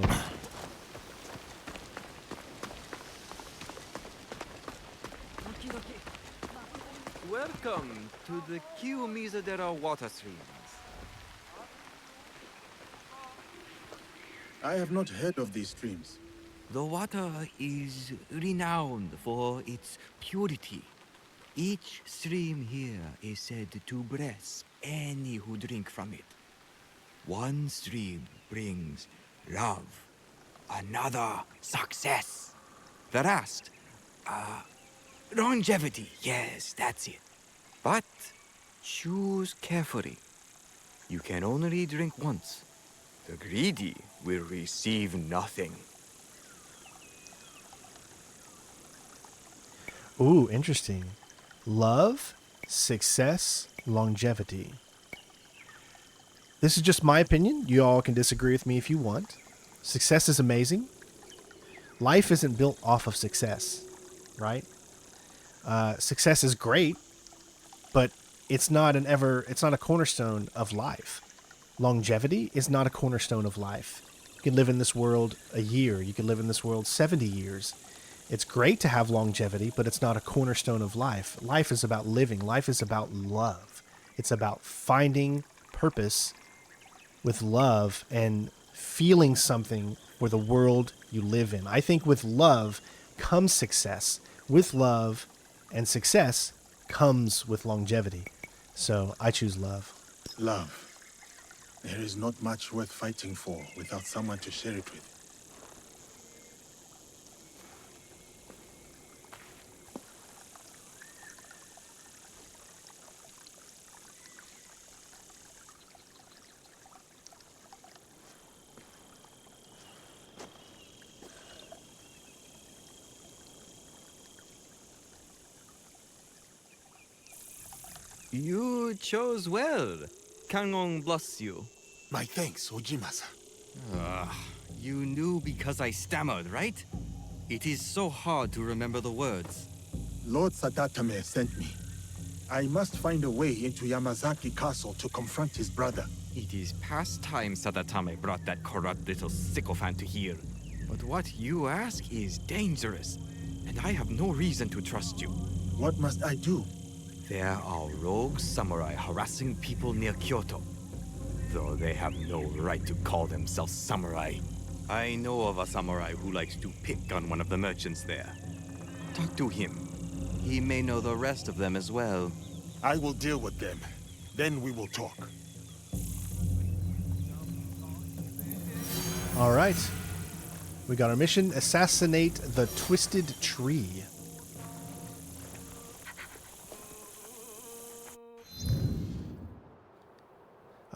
Welcome to the Kiyomizu water streams. I have not heard of these streams. The water is renowned for its purity. Each stream here is said to bless any who drink from it. One stream brings love, another success, the last, longevity. Yes, that's it. But choose carefully. You can only drink once. The greedy will receive nothing. Ooh, interesting. Love, success, longevity. This is just my opinion. You all can disagree with me if you want. Success is amazing. Life isn't built off of success, right? Success is great, but it's not a cornerstone of life. Longevity is not a cornerstone of life. You can live in this world a year. You can live in this world 70 years. It's great to have longevity, but it's not a cornerstone of life. Life is about living. Life is about love. It's about finding purpose with love and feeling something for the world you live in. I think with love comes success. With love and success comes with longevity. So I choose love. Love. There is not much worth fighting for without someone to share it with. You chose well. Kangon bless you. My thanks, Ojimasa. You knew because I stammered, right? It is so hard to remember the words. Lord Sadatame sent me. I must find a way into Yamazaki Castle to confront his brother. It is past time Sadatame brought that corrupt little sycophant to here. But what you ask is dangerous, and I have no reason to trust you. What must I do? There are rogue samurai harassing people near Kyoto, though they have no right to call themselves samurai. I know of a samurai who likes to pick on one of the merchants there. Talk to him. He may know the rest of them as well. I will deal with them. Then we will talk. All right. We got our mission, assassinate the Twisted Tree.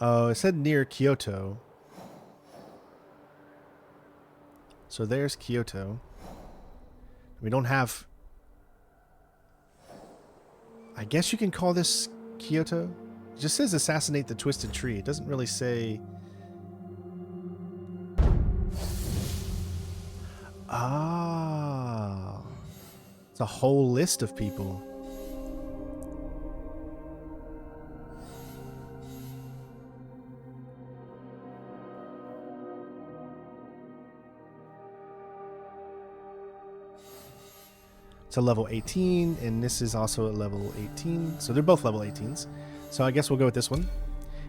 Oh, it said near Kyoto. So there's Kyoto. We don't have... I guess you can call this Kyoto. It just says assassinate the Twisted Tree. It doesn't really say... Ah. It's a whole list of people. to level 18, and this is also at level 18. So they're both level 18s. So I guess we'll go with this one.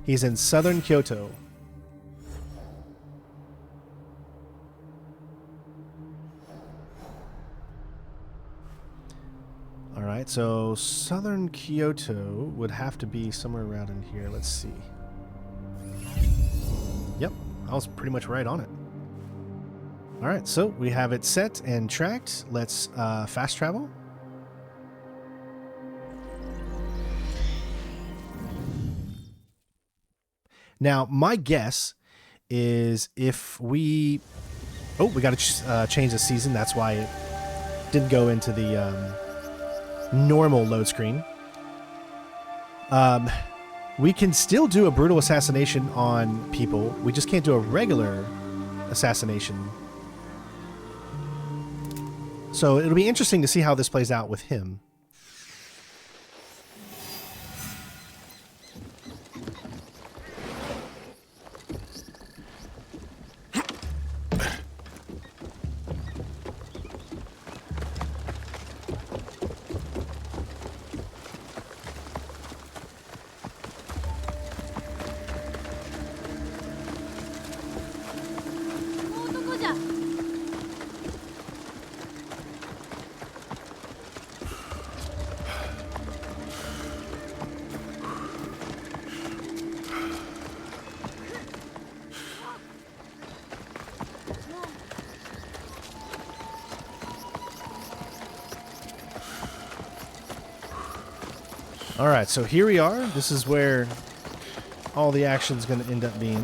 He's in southern Kyoto. All right, so southern Kyoto would have to be somewhere around in here. Let's see. Yep, I was pretty much right on it. All right, so we have it set and tracked. Let's fast travel. Now, my guess is if we... Oh, we got to change the season. That's why it didn't go into the normal load screen. We can still do a brutal assassination on people. We just can't do a regular assassination. So it'll be interesting to see how this plays out with him. All right, so here we are. This is where all the action's going to end up being.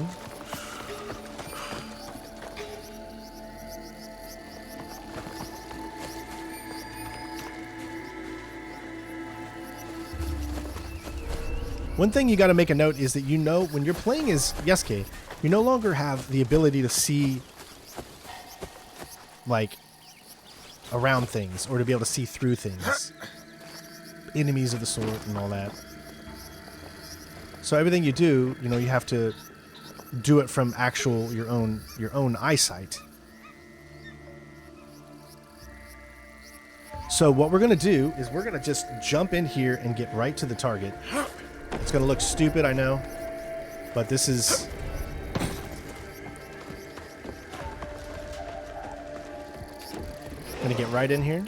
One thing you got to make a note is that when you're playing as Yasuke, you no longer have the ability to see like around things or to be able to see through things. Enemies of the sort and all that. So everything you do, you have to do it from actual your own eyesight. So what we're going to do is we're going to just jump in here and get right to the target. It's going to look stupid, I know, but this is going to get right in here.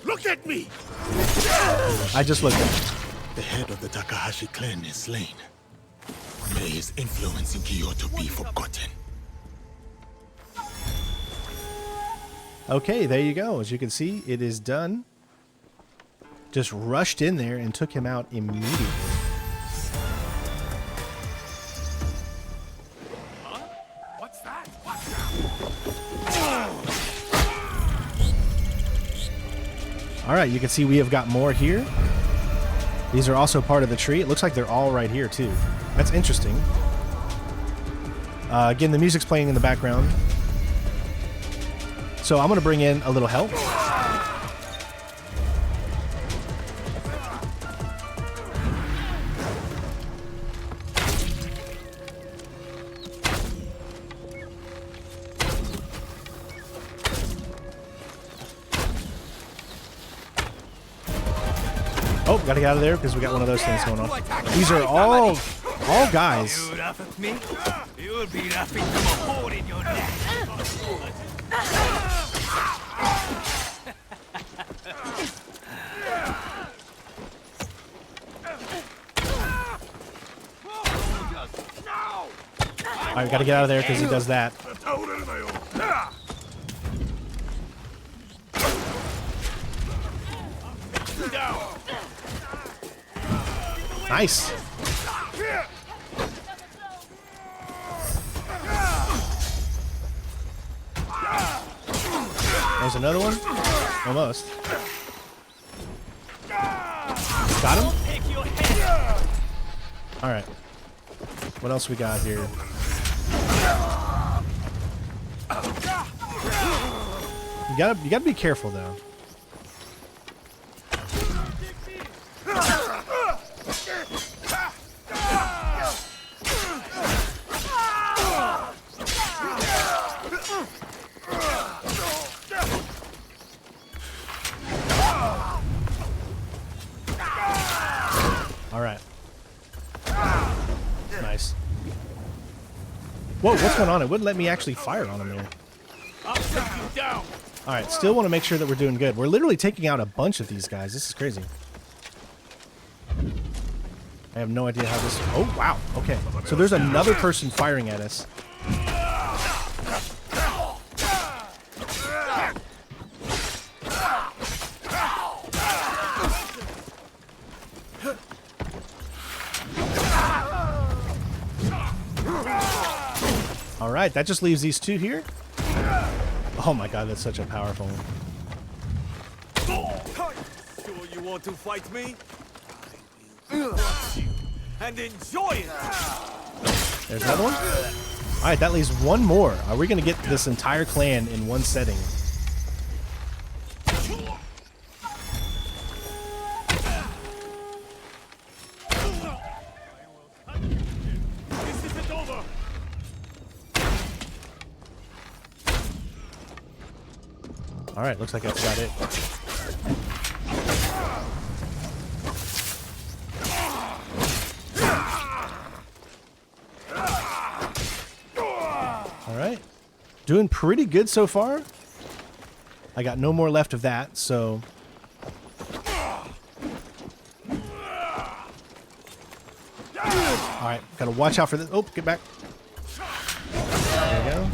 Look at me! I just looked at him. The head of the Takahashi clan is slain. May his influence in Kyoto be forgotten. Okay, there you go. As you can see, it is done. Just rushed in there and took him out immediately. What's that? All right, you can see we have got more here. These are also part of the tree. It looks like they're all right here, too. That's interesting. Again, the music's playing in the background. So I'm going to bring in a little help. Oh, gotta get out of there because we got one of those things going on. These are all guys. You laugh at me? You'll be laughing from a hole in your neck. Alright, we gotta get out of there because he does that. Nice. There's another one. Almost. Got him? Alright. What else we got here? You gotta be careful though. All right. Nice. Whoa, what's going on? It wouldn't let me actually fire on him there. I'll take you down. All right, still want to make sure that we're doing good. We're literally taking out a bunch of these guys. This is crazy. I have no idea how this... Oh, wow. Okay. So there's another person firing at us. All right, that just leaves these two here. Oh my god, that's such a powerful one. Sure you want to fight me? I will crush you and enjoy it. There's another one. All right, that leaves one more. Are we going to get this entire clan in one setting? This isn't over. All right, looks like that's about it. All right. Doing pretty good so far. I got no more left of that, so... All right, gotta watch out for this. Oh, get back. There we go.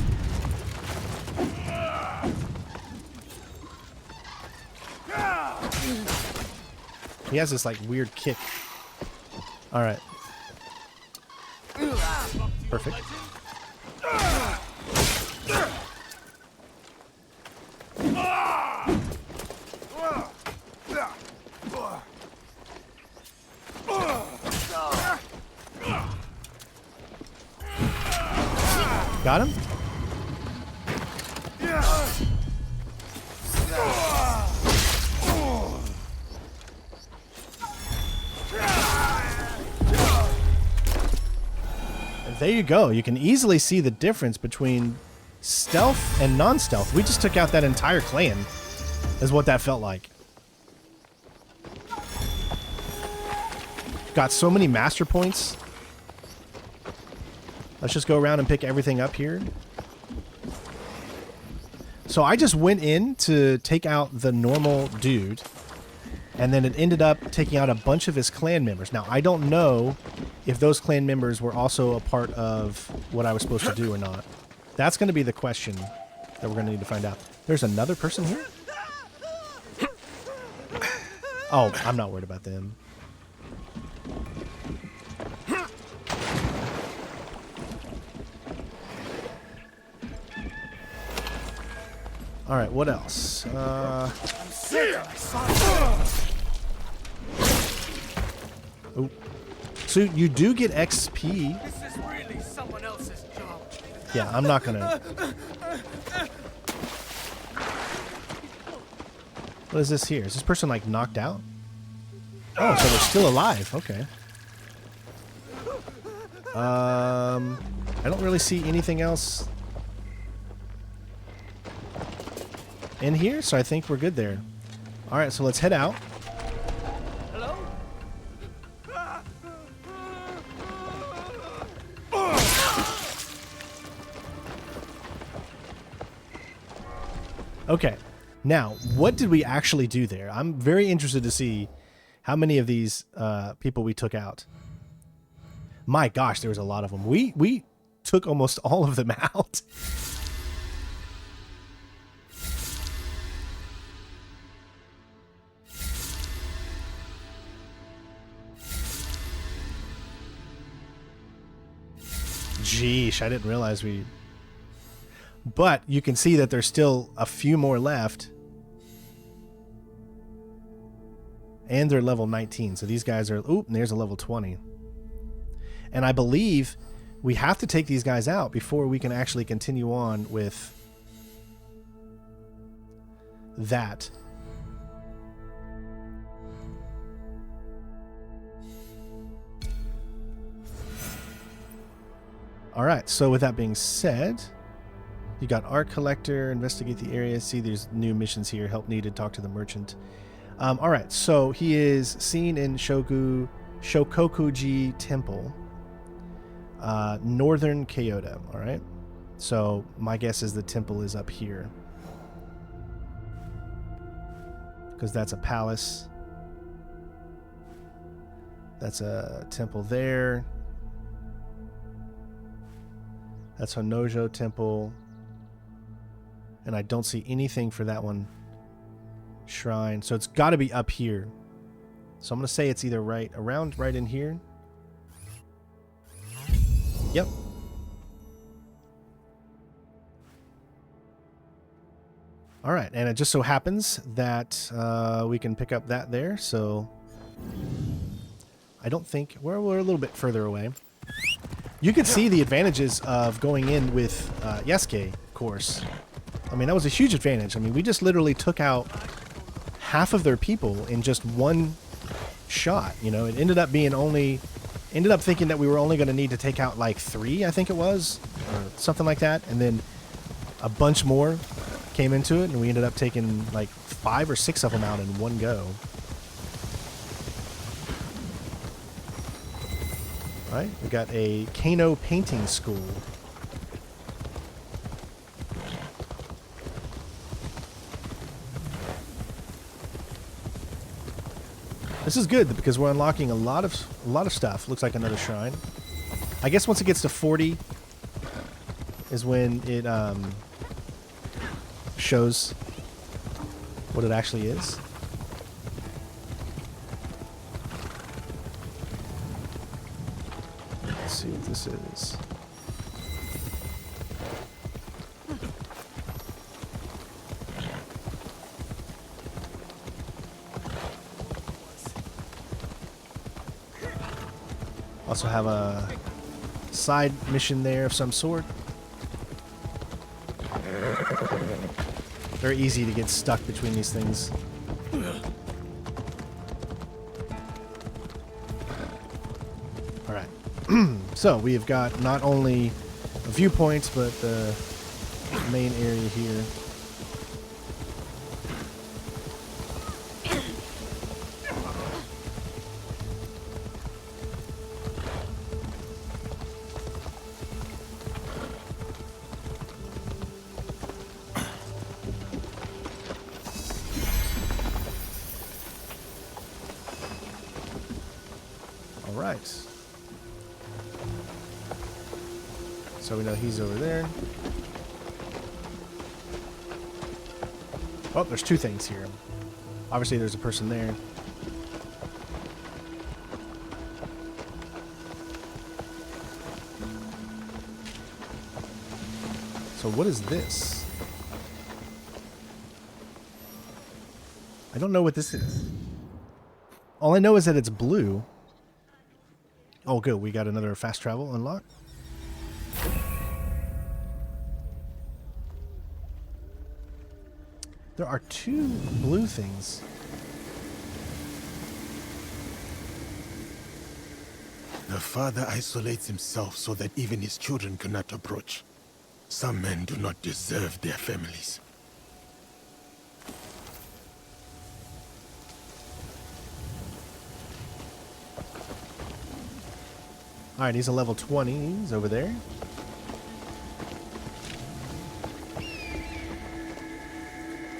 He has this like weird kick. All right. Perfect. Got him? There you go. You can easily see the difference between stealth and non-stealth. We just took out that entire clan, is what that felt like. Got so many master points. Let's just go around and pick everything up here. So I just went in to take out the normal dude, and then it ended up taking out a bunch of his clan members. Now, I don't know if those clan members were also a part of what I was supposed to do or not. That's going to be the question that we're going to need to find out. There's another person here? Oh, I'm not worried about them. All right, what else? Oh. So you do get XP. This is really someone else's job. Yeah, I'm not gonna. What is this here? Is this person like knocked out? Oh, so they're still alive. Okay. I don't really see anything else in here, so I think we're good there. All right, so let's head out. Hello? Okay, now what did we actually do there? I'm very interested to see how many of these people we took out. My gosh, there was a lot of them. We took almost all of them out. Geesh, I didn't realize we... But you can see that there's still a few more left. And they're level 19. So these guys are... Oop, and there's a level 20. And I believe we have to take these guys out before we can actually continue on with that. All right, so with that being said, you got Art Collector, investigate the area, see there's new missions here, help needed, talk to the merchant. All right, so he is seen in Shogu Shokokuji Temple, northern Kyoto. All right. So my guess is the temple is up here, because that's a palace. That's a temple there. That's Gennojo Temple. And I don't see anything for that one. Shrine. So it's got to be up here. So I'm going to say it's either right in here. Yep. All right. And it just so happens that we can pick up that there. So I don't think we're a little bit further away. You can see the advantages of going in with Yasuke, of course. I mean, that was a huge advantage. I mean, we just literally took out half of their people in just one shot. You know, it ended up thinking that we were only going to need to take out like 3, I think it was, or something like that. And then a bunch more came into it, and we ended up taking like 5 or 6 of them out in one go. All right, we got a Kano painting school. This is good because we're unlocking a lot of stuff. Looks like another shrine. I guess once it gets to 40 is when it shows what it actually is. Let's see what this is. Also have a side mission there of some sort. Very easy to get stuck between these things. Alright. So we have got not only a viewpoint, but the main area here. So we know he's over there. Oh, there's 2 things here. Obviously there's a person there. So what is this? I don't know what this is. All I know is that it's blue. Oh, good. We got another fast travel unlocked. There are 2 blue things. The father isolates himself so that even his children cannot approach. Some men do not deserve their families. Alright, he's a level 20. He's over there.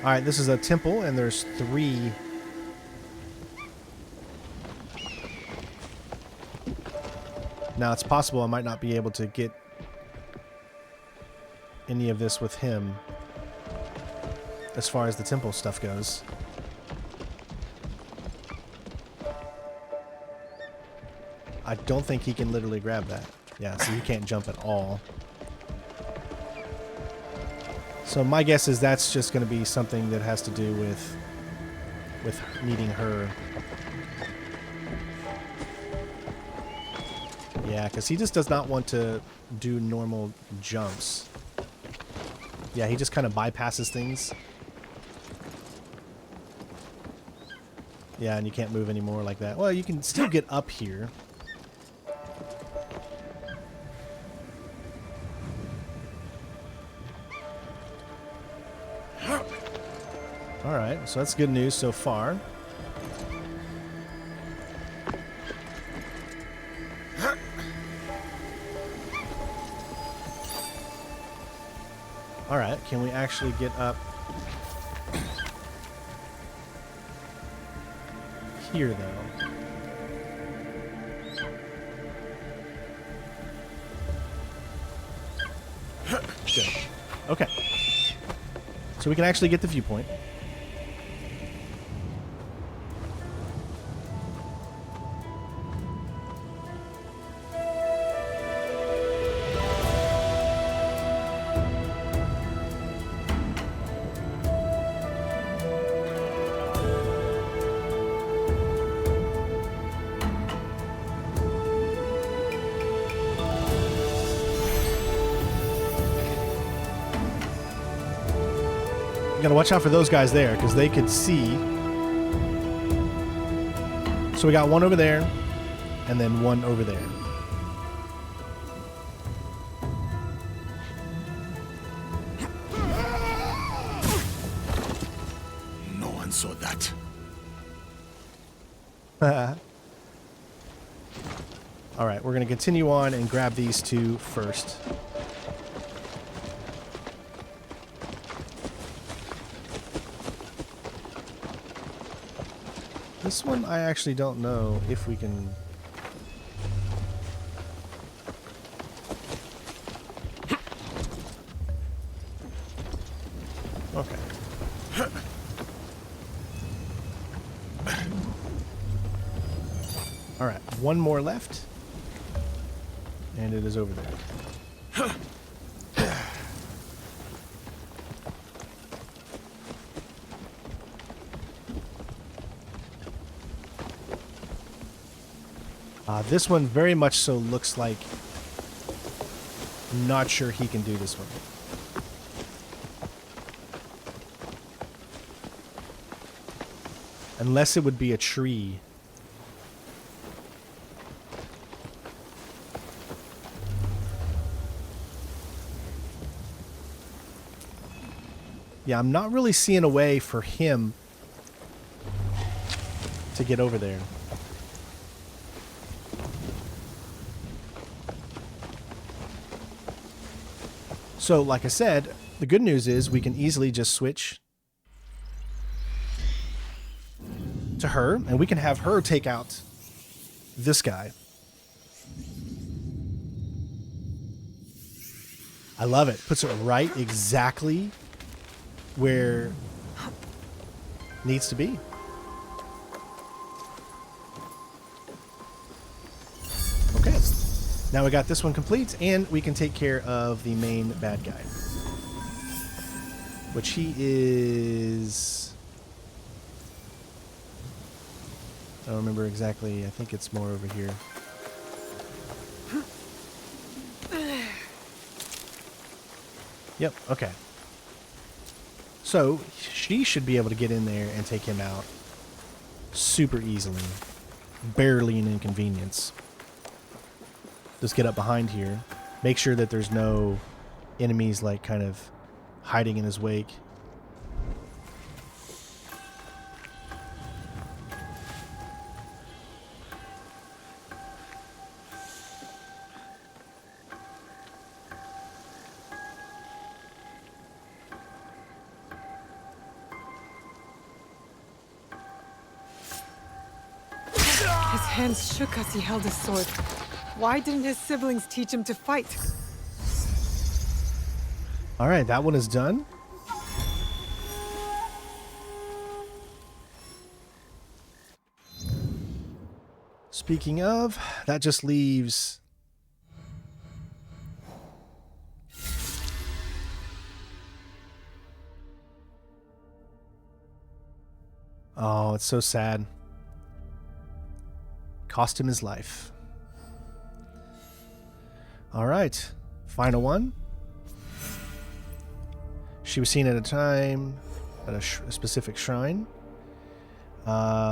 Alright, this is a temple, and there's 3. Now, it's possible I might not be able to get any of this with him as far as the temple stuff goes. I don't think he can literally grab that. Yeah, so he can't jump at all. So my guess is that's just going to be something that has to do with meeting her. Yeah, because he just does not want to do normal jumps. Yeah, he just kind of bypasses things. Yeah, and you can't move anymore like that. Well, you can still get up here. Alright, so that's good news so far. All right, can we actually get up here, though? Good. Okay. So we can actually get the viewpoint. Gotta watch out for those guys there because they could see. So we got one over there and then one over there. No one saw that. All right, we're gonna continue on and grab these two first. This one, I actually don't know if we can... Okay. All right, one more left. And it is over there. This one very much so looks like... I'm not sure he can do this one. Unless it would be a tree. Yeah, I'm not really seeing a way for him to get over there. So, like I said, the good news is we can easily just switch to her, and we can have her take out this guy. I love it. Puts it right exactly where it needs to be. Okay. Now we got this one complete, and we can take care of the main bad guy. Which he is... I don't remember exactly. I think it's more over here. Yep, okay. So, she should be able to get in there and take him out super easily. Barely an inconvenience. Just get up behind here. Make sure that there's no enemies like kind of hiding in his wake. His hands shook as he held his sword. Why didn't his siblings teach him to fight? All right, that one is done. Speaking of, that just leaves... Oh, it's so sad. Cost him his life. All right, final one. She was seen at a time at a specific shrine. Yoa.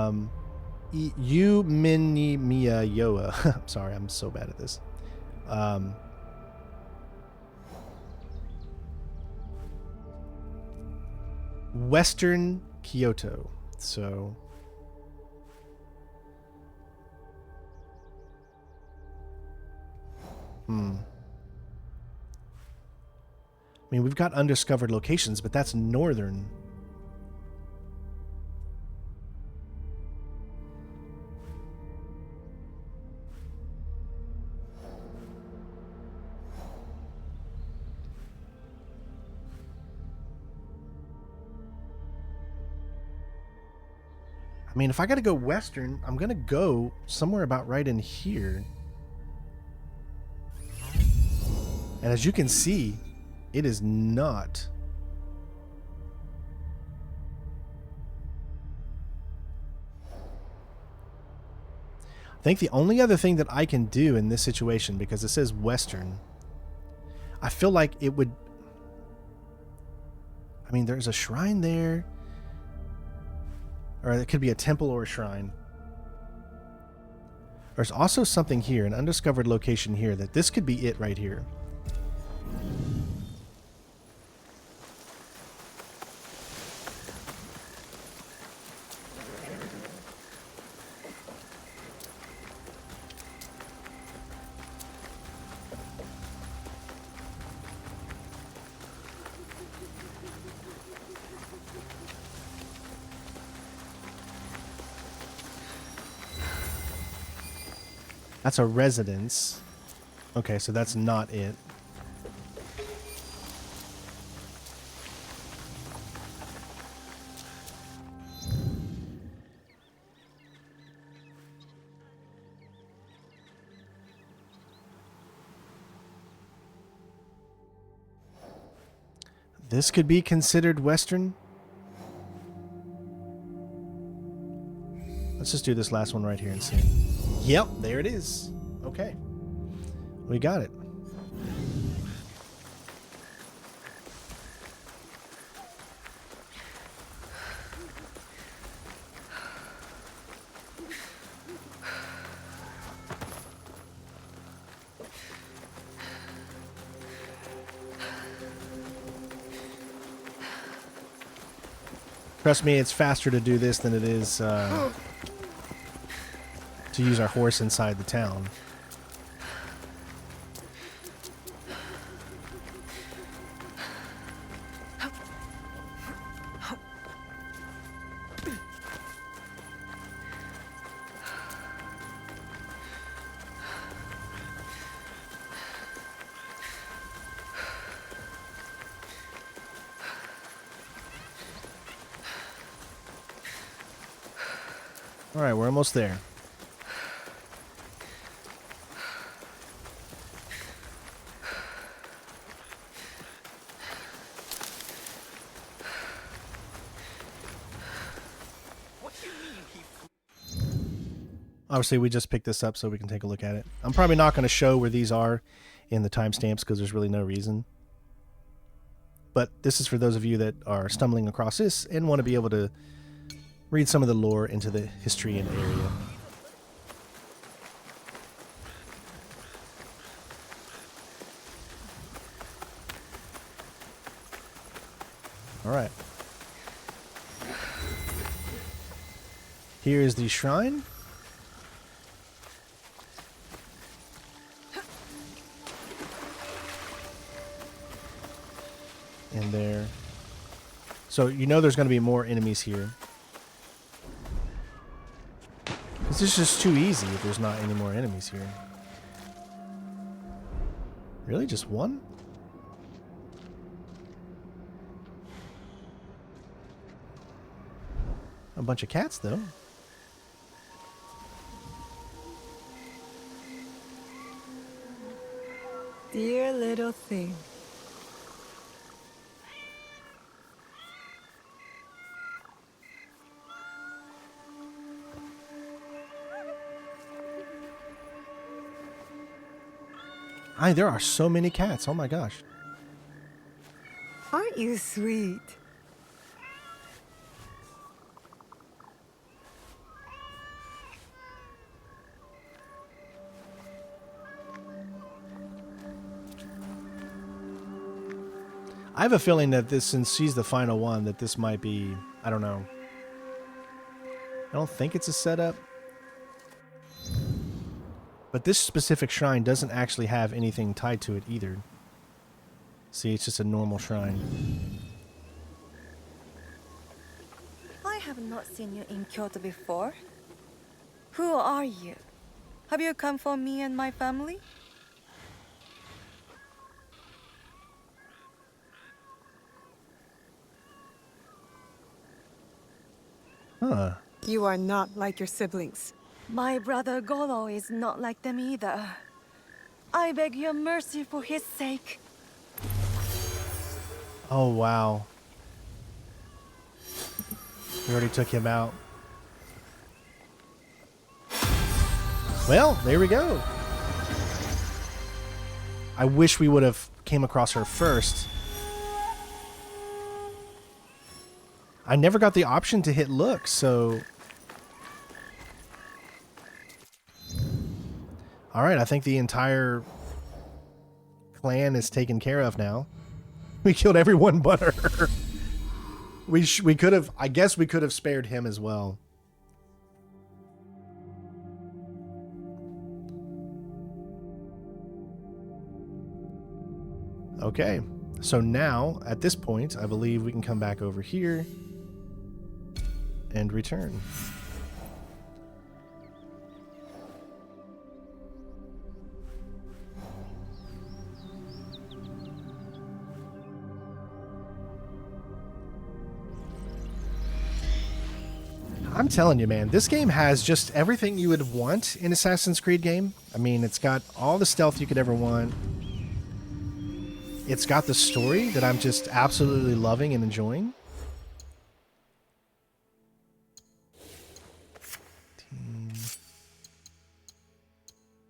I'm sorry, I'm so bad at this. Western Kyoto. So... I mean, we've got undiscovered locations, but that's northern. I mean, if I got to go western, I'm going to go somewhere about right in here. And as you can see, it is not. I think the only other thing that I can do in this situation, because it says western, I feel like it would... I mean, there's a shrine there. Or it could be a temple or a shrine. There's also something here, an undiscovered location here, that this could be it right here. That's a residence. Okay, so that's not it. This could be considered Western. Let's just do this last one right here and see. Yep, there it is. Okay. We got it. Trust me, it's faster to do this than it is to use our horse inside the town. All right, we're almost there. Obviously, we just picked this up so we can take a look at it. I'm probably not going to show where these are in the timestamps because there's really no reason. But this is for those of you that are stumbling across this and want to be able to read some of the lore into the history and area. All right. Here is the shrine. And there. So you know there's going to be more enemies here. This is just too easy if there's not any more enemies here. Really? Just one? A bunch of cats, though. Dear little thing. There are so many cats. Oh my gosh. Aren't you sweet? I have a feeling that this, since she's the final one, that this might be, I don't know. I don't think it's a setup. But this specific shrine doesn't actually have anything tied to it either. See, it's just a normal shrine. I have not seen you in Kyoto before. Who are you? Have you come for me and my family? Huh. You are not like your siblings. My brother Goro is not like them either. I beg your mercy for his sake. Oh, wow. We already took him out. Well, there we go. I wish we would have came across her first. I never got the option to hit look, so... Alright, I think the entire clan is taken care of now. We killed everyone but her. We could have... I guess we could have spared him as well. Okay, so now, at this point, I believe we can come back over here and return. I'm telling you, man, this game has just everything you would want in Assassin's Creed game. I mean, it's got all the stealth you could ever want. It's got the story that I'm just absolutely loving and enjoying.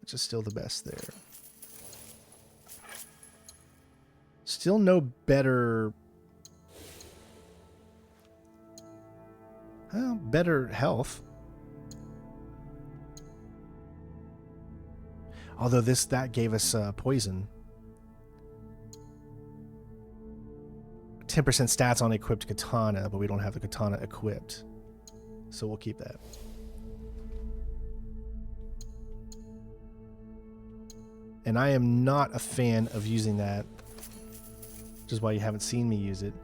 Which is still the best there. Still no better... Well, better health. Although that gave us poison. 10% stats on equipped katana, but we don't have the katana equipped. So we'll keep that. And I am not a fan of using that, which is why you haven't seen me use it.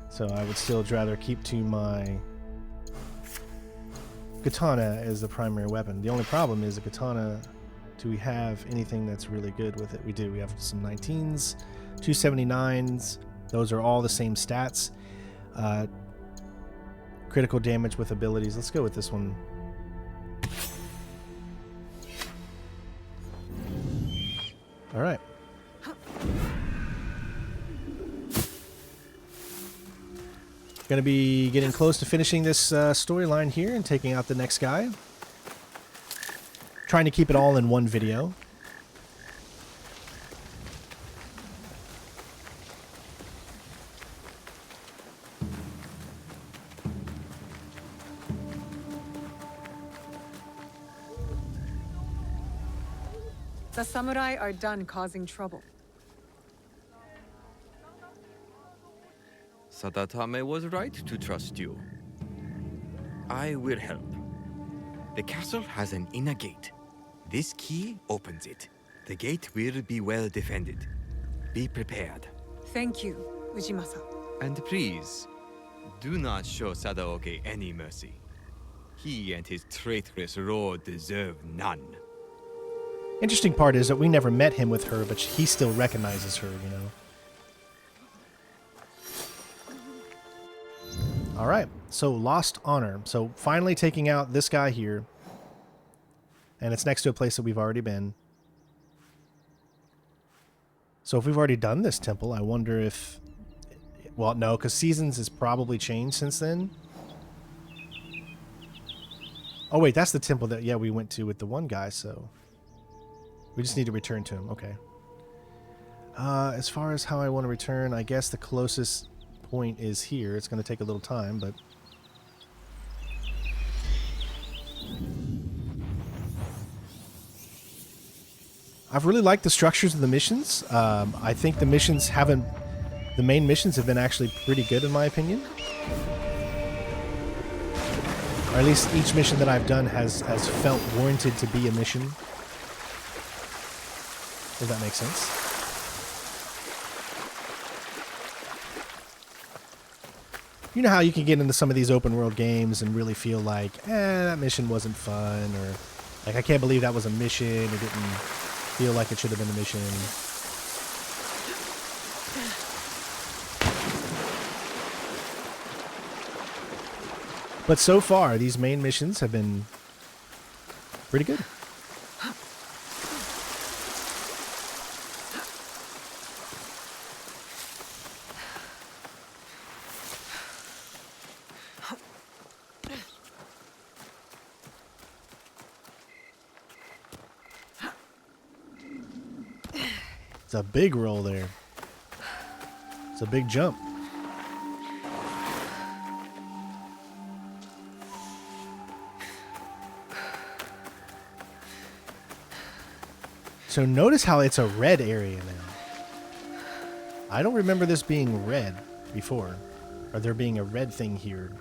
So I would still rather keep to my katana as the primary weapon. The only problem is the katana, do we have anything that's really good with it? We do. We have some 19s, 279s. Those are all the same stats. Critical damage with abilities. Let's go with this one. All right. Going to be getting close to finishing this storyline here and taking out the next guy. Trying to keep it all in one video. The samurai are done causing trouble. Sadatame was right to trust you. I will help. The castle has an inner gate. This key opens it. The gate will be well defended. Be prepared. Thank you, Ujimasa. And please, do not show Sadaoke any mercy. He and his traitorous lord deserve none. Interesting part is that we never met him with her, but he still recognizes her, you know. All right, so Lost Honor. So finally taking out this guy here. And it's next to a place that we've already been. So if we've already done this temple, I wonder if... Well, no, because Seasons has probably changed since then. Oh, wait, that's the temple that, yeah, we went to with the one guy, so... We just need to return to him. Okay. As far as how I want to return, I guess the closest point is here. It's going to take a little time, but... I've really liked the structures of the missions. I think the missions haven't... The main missions have been actually pretty good, in my opinion. Or at least each mission that I've done has felt warranted to be a mission. Does that make sense? You know how you can get into some of these open world games and really feel like, that mission wasn't fun, or like, I can't believe that was a mission. It didn't feel like it should have been a mission. But so far, these main missions have been pretty good. It's a big roll there. It's a big jump. So notice how it's a red area now. I don't remember this being red before. Or there being a red thing here.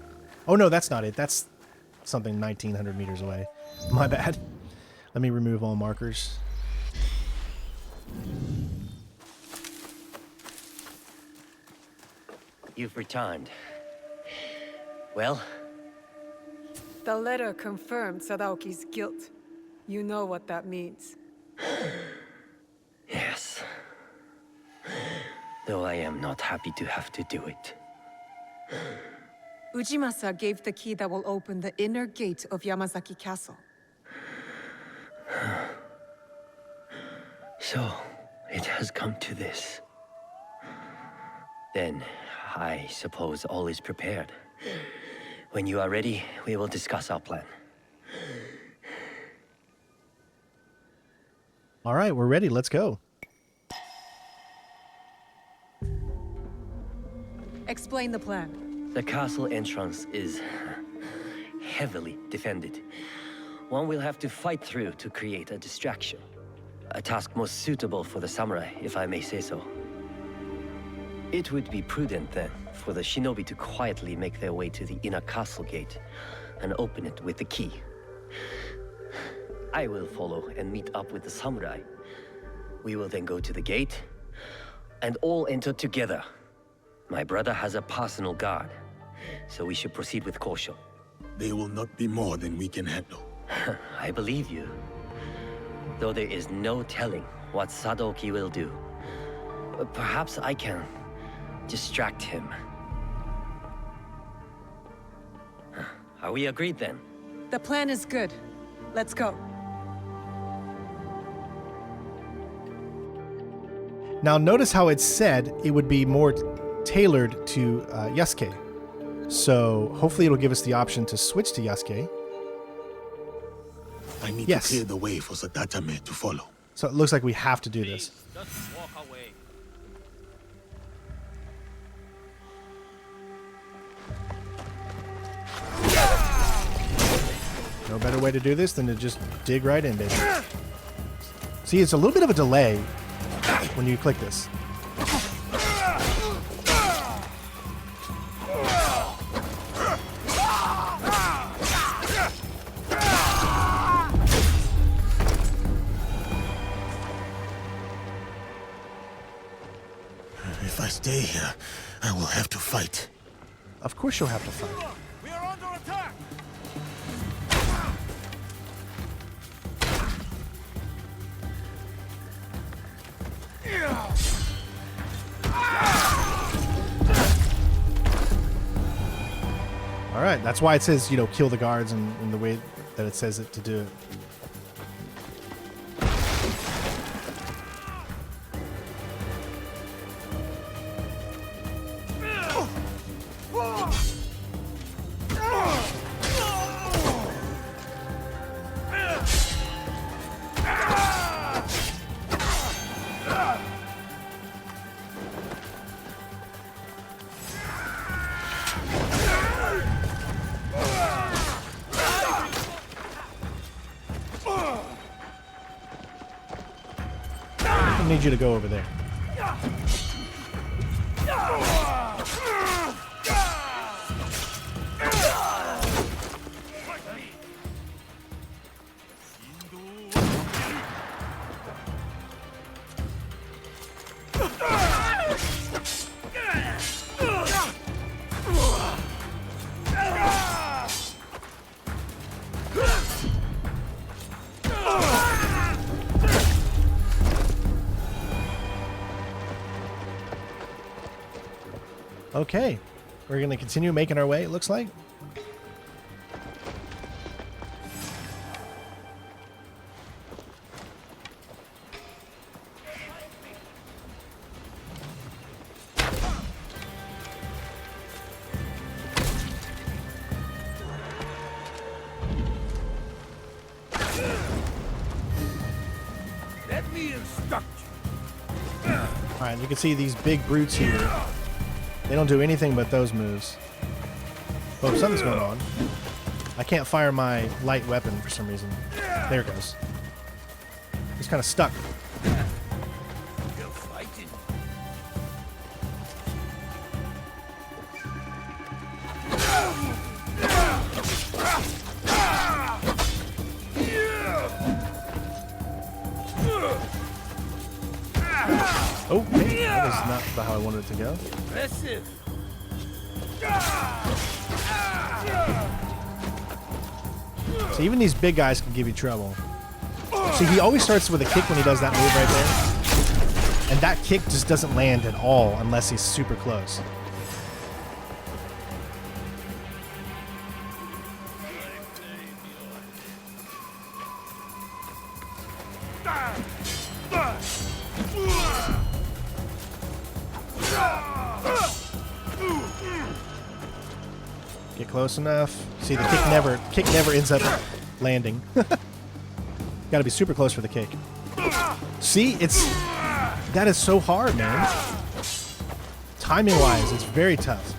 Oh no, that's not it. That's something 1,900 meters away. My bad. Let me remove all markers. You've returned. Well? The letter confirmed Sadaoki's guilt. You know what that means. Yes. Though I am not happy to have to do it. Ujimasa gave the key that will open the inner gate of Yamazaki Castle. So, it has come to this. Then, I suppose all is prepared. When you are ready, we will discuss our plan. All right, we're ready. Let's go. Explain the plan. The castle entrance is heavily defended. One will have to fight through to create a distraction. A task most suitable for the samurai, if I may say so. It would be prudent then for the shinobi to quietly make their way to the inner castle gate and open it with the key. I will follow and meet up with the samurai. We will then go to the gate and all enter together. My brother has a personal guard, so we should proceed with caution. They will not be more than we can handle. I believe you. Though there is no telling what Sadaoki will do. Perhaps I can distract him. Are we agreed then? The plan is good. Let's go. Now notice how it said it would be more tailored to Yasuke. So hopefully it'll give us the option to switch to Yasuke. I need Yes. to clear the way for Sadatame to follow. So it looks like we have to do this. Just walk away. No better way to do this than to just dig right in, baby. See, it's a little bit of a delay when you click this. If I stay here, I will have to fight. Of course you'll have to fight. We are under attack! All right, that's why it says, you know, kill the guards in the way that it says it to do it. I need you to go over there. Okay. We're going to continue making our way, it looks like. Let me instruct you. Alright, you can see these big brutes here. They don't do anything but those moves. Oh, something's going on. I can't fire my light weapon for some reason. There it goes. He's kind of stuck. You're fighting. Okay, that was not about how I wanted it to go. Missive. So even these big guys can give you trouble. See, he always starts with a kick when he does that move right there. And that kick just doesn't land at all unless he's super close. Get close enough. See, the kick never ends up landing. Got to be super close for the kick. See, that is so hard, man. Timing wise, it's very tough.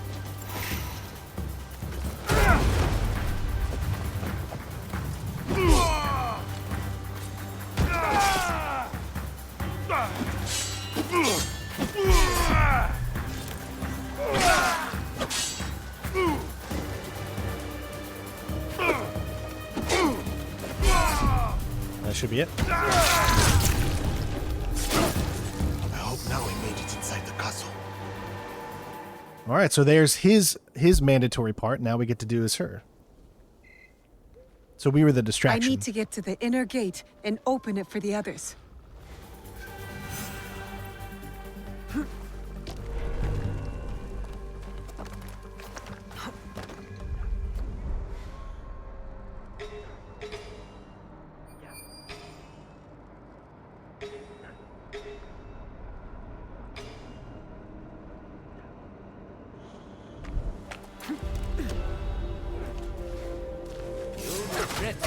That should be it. I hope Naoe made it inside the castle. All right, so there's his mandatory part. Now we get to do is her. So we were the I distraction. need to get to the inner gate and open it for the others.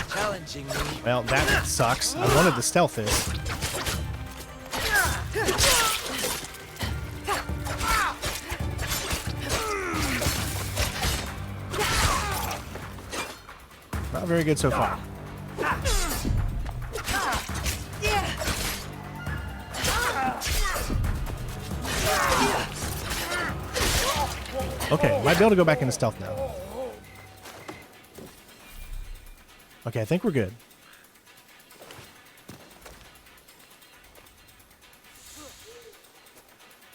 Challenging me. Well, that sucks. I wanted to stealth it. Not very good so far. Okay, might be able to go back into stealth now. Okay, I think we're good.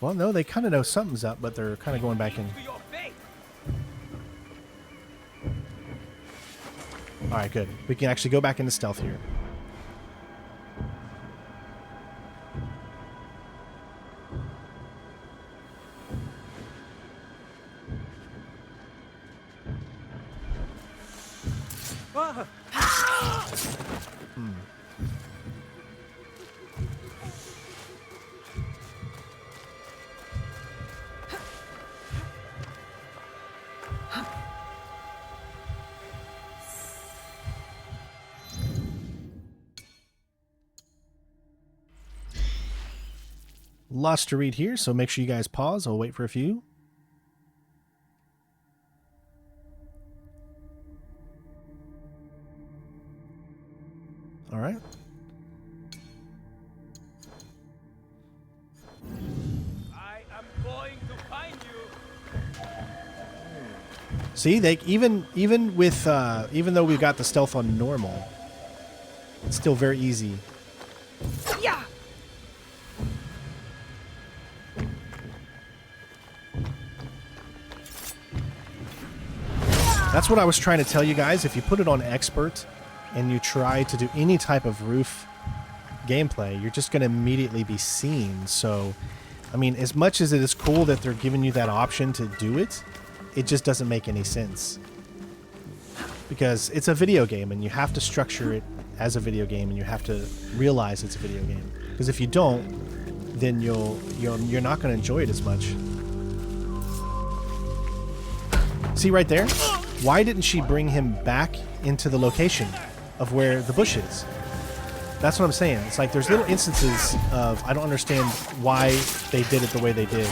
Well, no, they kind of know something's up, but they're kind of going back in. All right, good. We can actually go back into stealth here. Lots to read here, so make sure you guys pause. I'll wait for a few. All right. I am going to find you. See, they even with even though we've got the stealth on normal, it's still very easy. Yeah. That's what I was trying to tell you guys. If you put it on expert and you try to do any type of roof gameplay, you're just going to immediately be seen. So I mean, as much as it is cool that they're giving you that option to do it, it just doesn't make any sense. Because it's a video game, and you have to structure it as a video game, and you have to realize it's a video game. Because if you don't, then you're not going to enjoy it as much. See right there? Why didn't she bring him back into the location of where the bush is? That's what I'm saying. It's like there's little instances of I don't understand why they did it the way they did.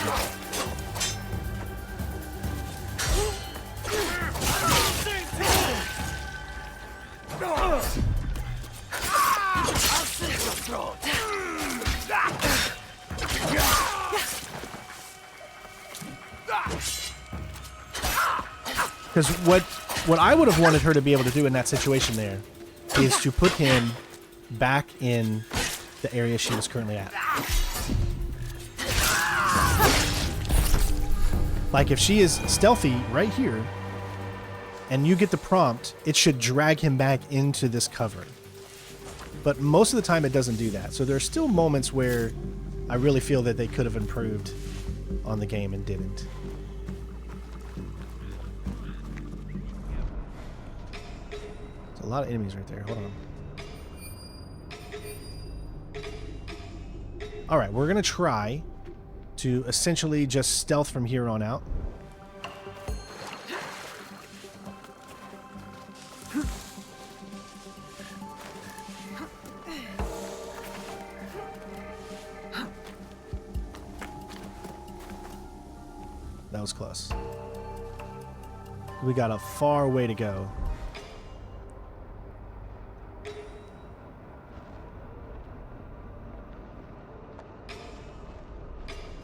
Because what I would have wanted her to be able to do in that situation there is to put him back in the area she was currently at. Like if she is stealthy right here and you get the prompt, it should drag him back into this cover. But most of the time it doesn't do that. So there are still moments where I really feel that they could have improved on the game and didn't. There's a lot of enemies right there. Hold on. Alright, we're going to try to essentially just stealth from here on out. That was close. We got a far way to go.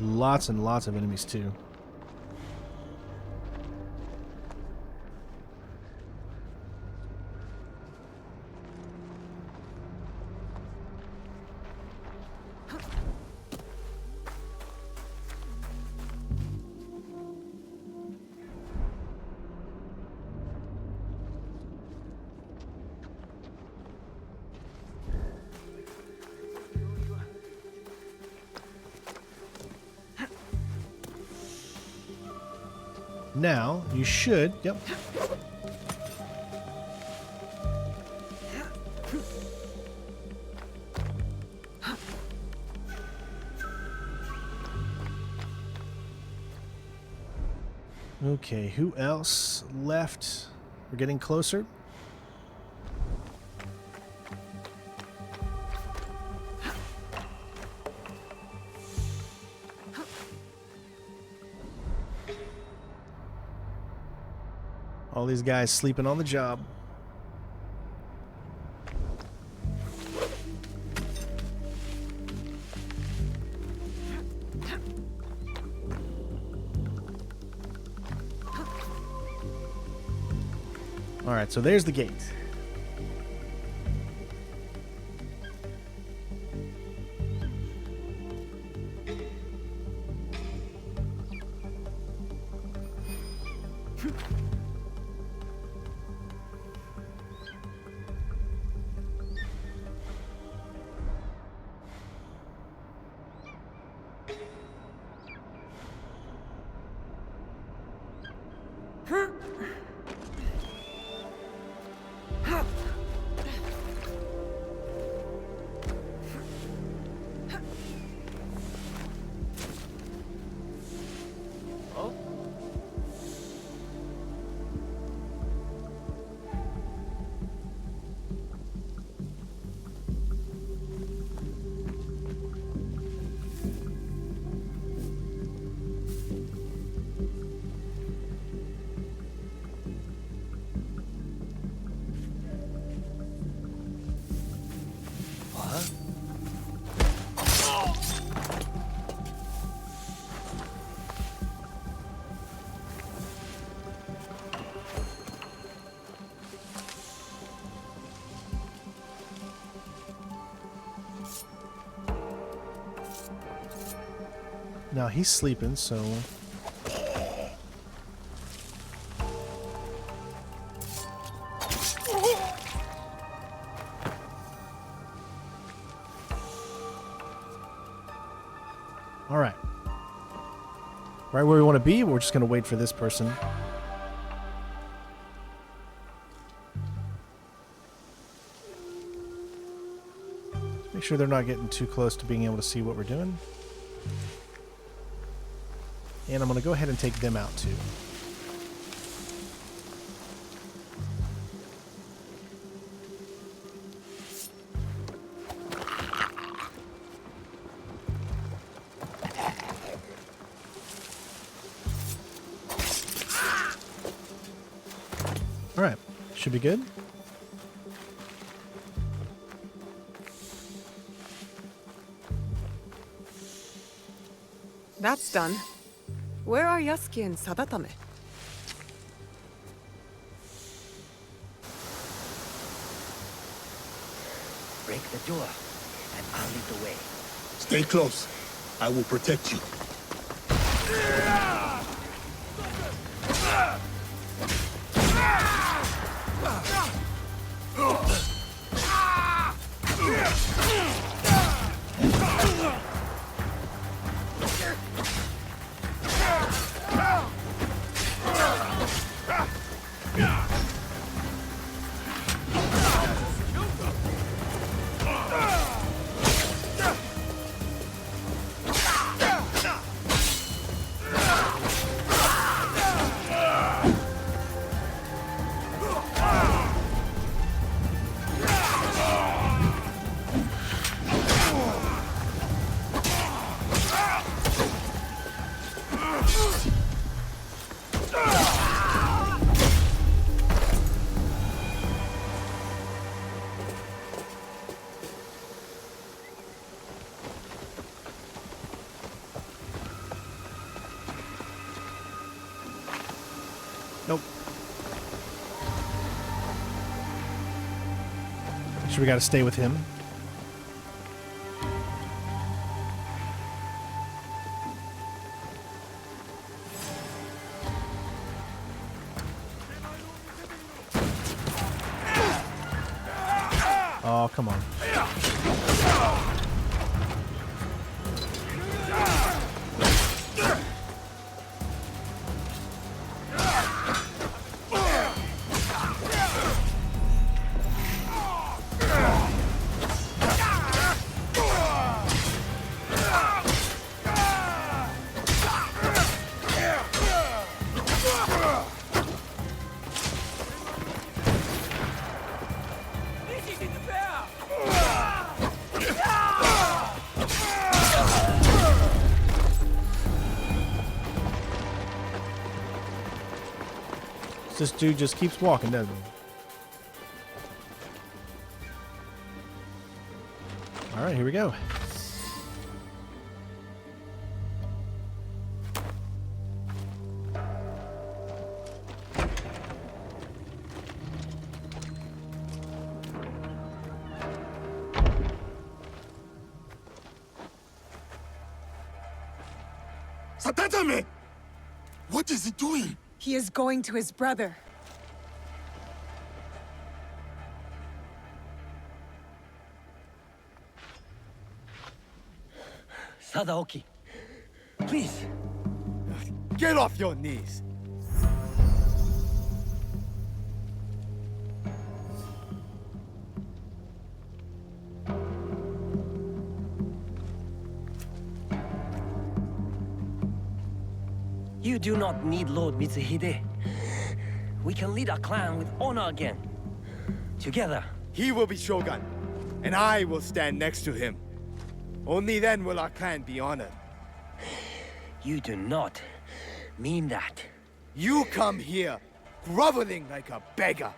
Lots and lots of enemies too. Now, you should... Yep. Okay, who else left? We're getting closer. All these guys sleeping on the job. All right, so there's the gate. Now he's sleeping, so... Alright. right where we want to be. We're just going to wait for this person. Make sure they're not getting too close to being able to see what we're doing. And I'm going to go ahead and take them out too. All right, should be good. That's done. Where are Yasuke and Sadatame? Break the door, and I'll lead the way. Stay close. I will protect you. Nope. Make sure we got to stay with him. Oh, come on. This dude just keeps walking, doesn't he? All right, here we go. Satatame! What is he doing? He is going to his brother. Sadaoki, please. Get off your knees. You do not need Lord Mitsuhide. We can lead our clan with honor again. Together. He will be Shogun, and I will stand next to him. Only then will our clan be honored. You do not mean that. You come here, groveling like a beggar,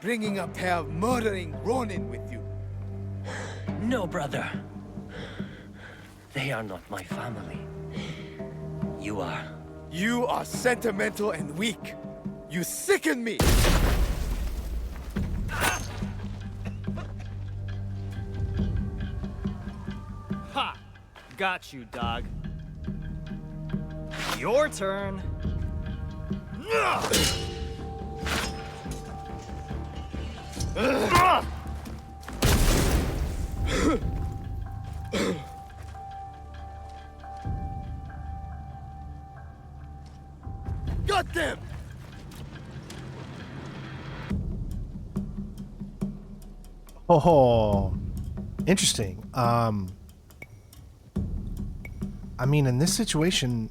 bringing a pair of murdering Ronin with you. No, brother. They are not my family. You are. You are sentimental and weak. You sicken me! Ha! Got you, dog. Your turn. Oh, interesting. I mean, in this situation,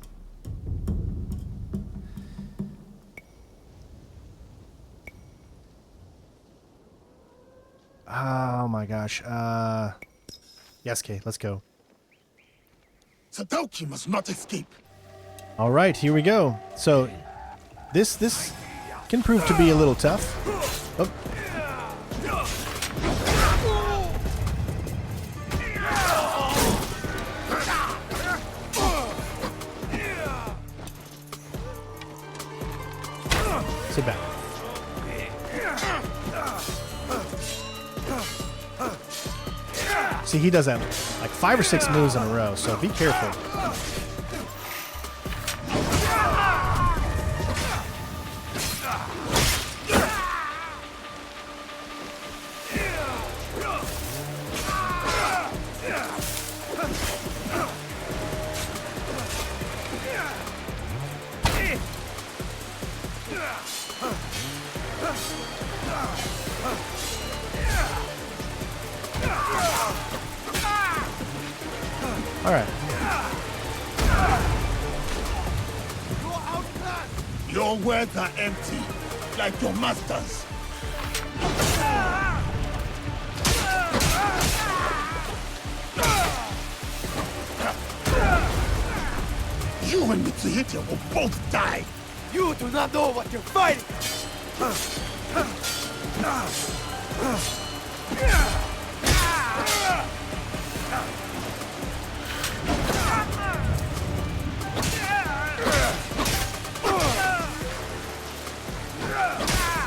oh my gosh. Yasuke, let's go. Sadauki must not escape. All right, here we go. So, this can prove to be a little tough. Oh. Sit back. See, he does that like 5 or 6 moves in a row, so be careful. All right. Your words are empty, like your master's. You and Mitsuhite will both die. You do not know what you're fighting!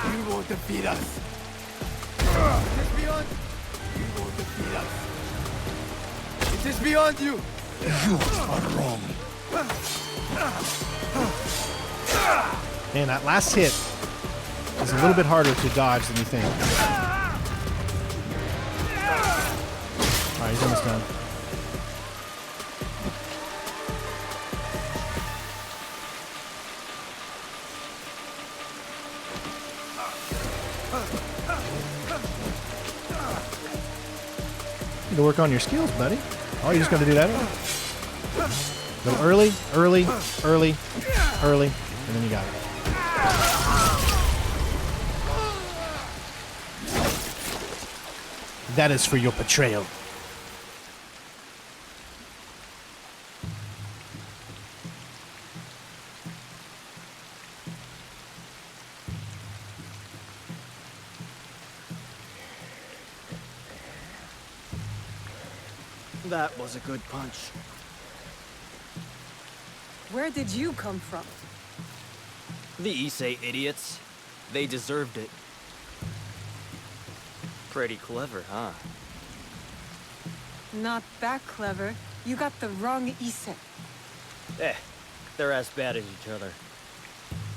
You won't defeat us! It is beyond... You won't defeat us! It is beyond you! You are wrong. Man, that last hit is a little bit harder to dodge than you think. Alright, he's almost done. Need to work on your skills, buddy. Oh, you're just going to do that? A little early, early, early, early, and then you got it. That is for your betrayal. That was a good punch. Where did you come from? The Issei idiots. They deserved it. Pretty clever, huh? Not that clever. You got the wrong Issei. They're as bad as each other.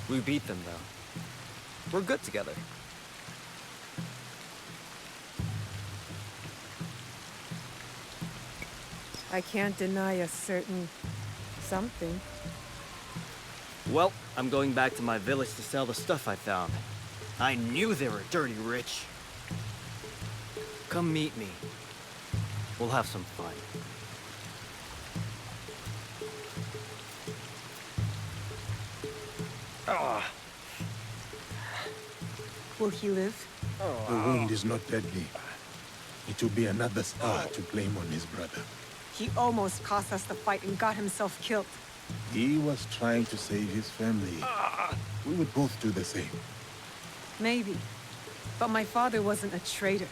We beat them, though. We're good together. I can't deny a certain... something. Well, I'm going back to my village to sell the stuff I found. I knew they were dirty rich. Come meet me. We'll have some fun. Will he live? The wound is not deadly. It will be another scar to blame on his brother. He almost cost us the fight and got himself killed. He was trying to save his family. We would both do the same. Maybe. But my father wasn't a traitor.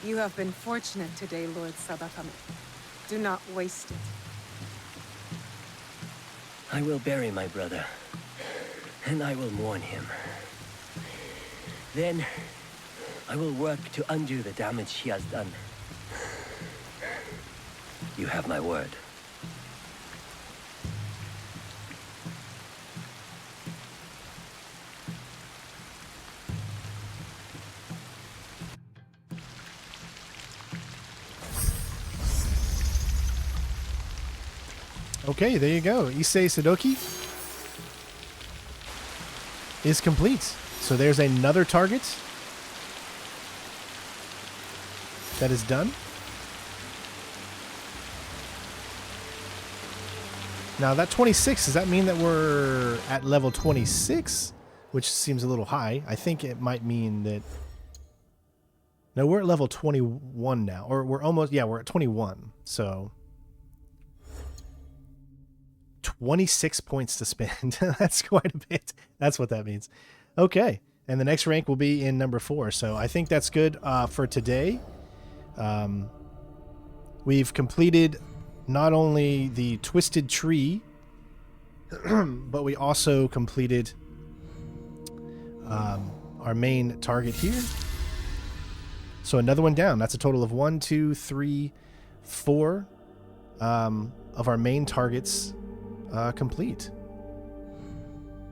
You have been fortunate today, Lord Sadakame. Do not waste it. I will bury my brother, and I will mourn him. Then, I will work to undo the damage he has done. You have my word. Okay, there you go. Issei Sadoki is complete. So there's another target that is done. Now that 26, does that mean that we're at level 26? Which seems a little high. I think it might mean that... No, we're at level 21 now. Or we're almost... Yeah, we're at 21. So... 26 points to spend. That's quite a bit. That's what that means. Okay. And the next rank will be in number 4. So I think that's good for today. We've completed not only the Twisted Tree, but we also completed our main target here. So another one down. That's a total of 1, 2, 3, 4 of our main targets complete.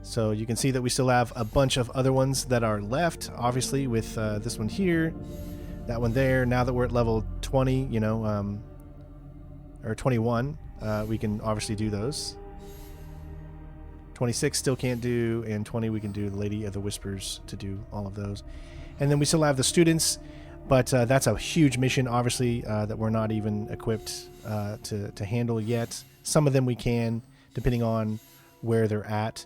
So you can see that we still have a bunch of other ones that are left, obviously, with this one here, that one there. Now that we're at level 20, you know, or 21, we can obviously do those. 26 still can't do, and 20 we can do the Lady of the Whispers to do all of those. And then we still have the students, but that's a huge mission, obviously, that we're not even equipped to handle yet. Some of them we can, depending on where they're at.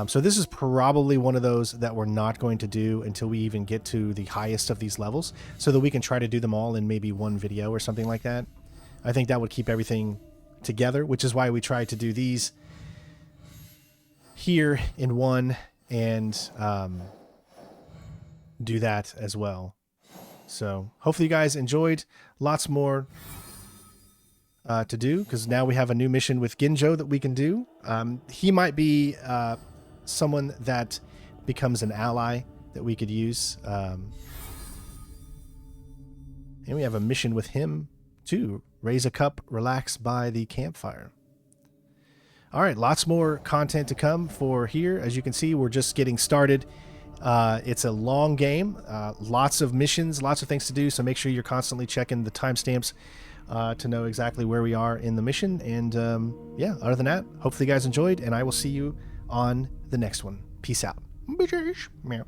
So this is probably one of those that we're not going to do until we even get to the highest of these levels, so that we can try to do them all in maybe one video or something like that. I think that would keep everything together, which is why we tried to do these here in one and do that as well. So hopefully you guys enjoyed. Lots more to do, because now we have a new mission with Gennojo that we can do. He might be someone that becomes an ally that we could use. And we have a mission with him too. Raise a cup, relax by the campfire. All right, lots more content to come for here. As you can see, we're just getting started. It's a long game, lots of missions, lots of things to do, so make sure you're constantly checking the timestamps to know exactly where we are in the mission. And yeah, other than that, hopefully you guys enjoyed, and I will see you on the next one. Peace out. Meow.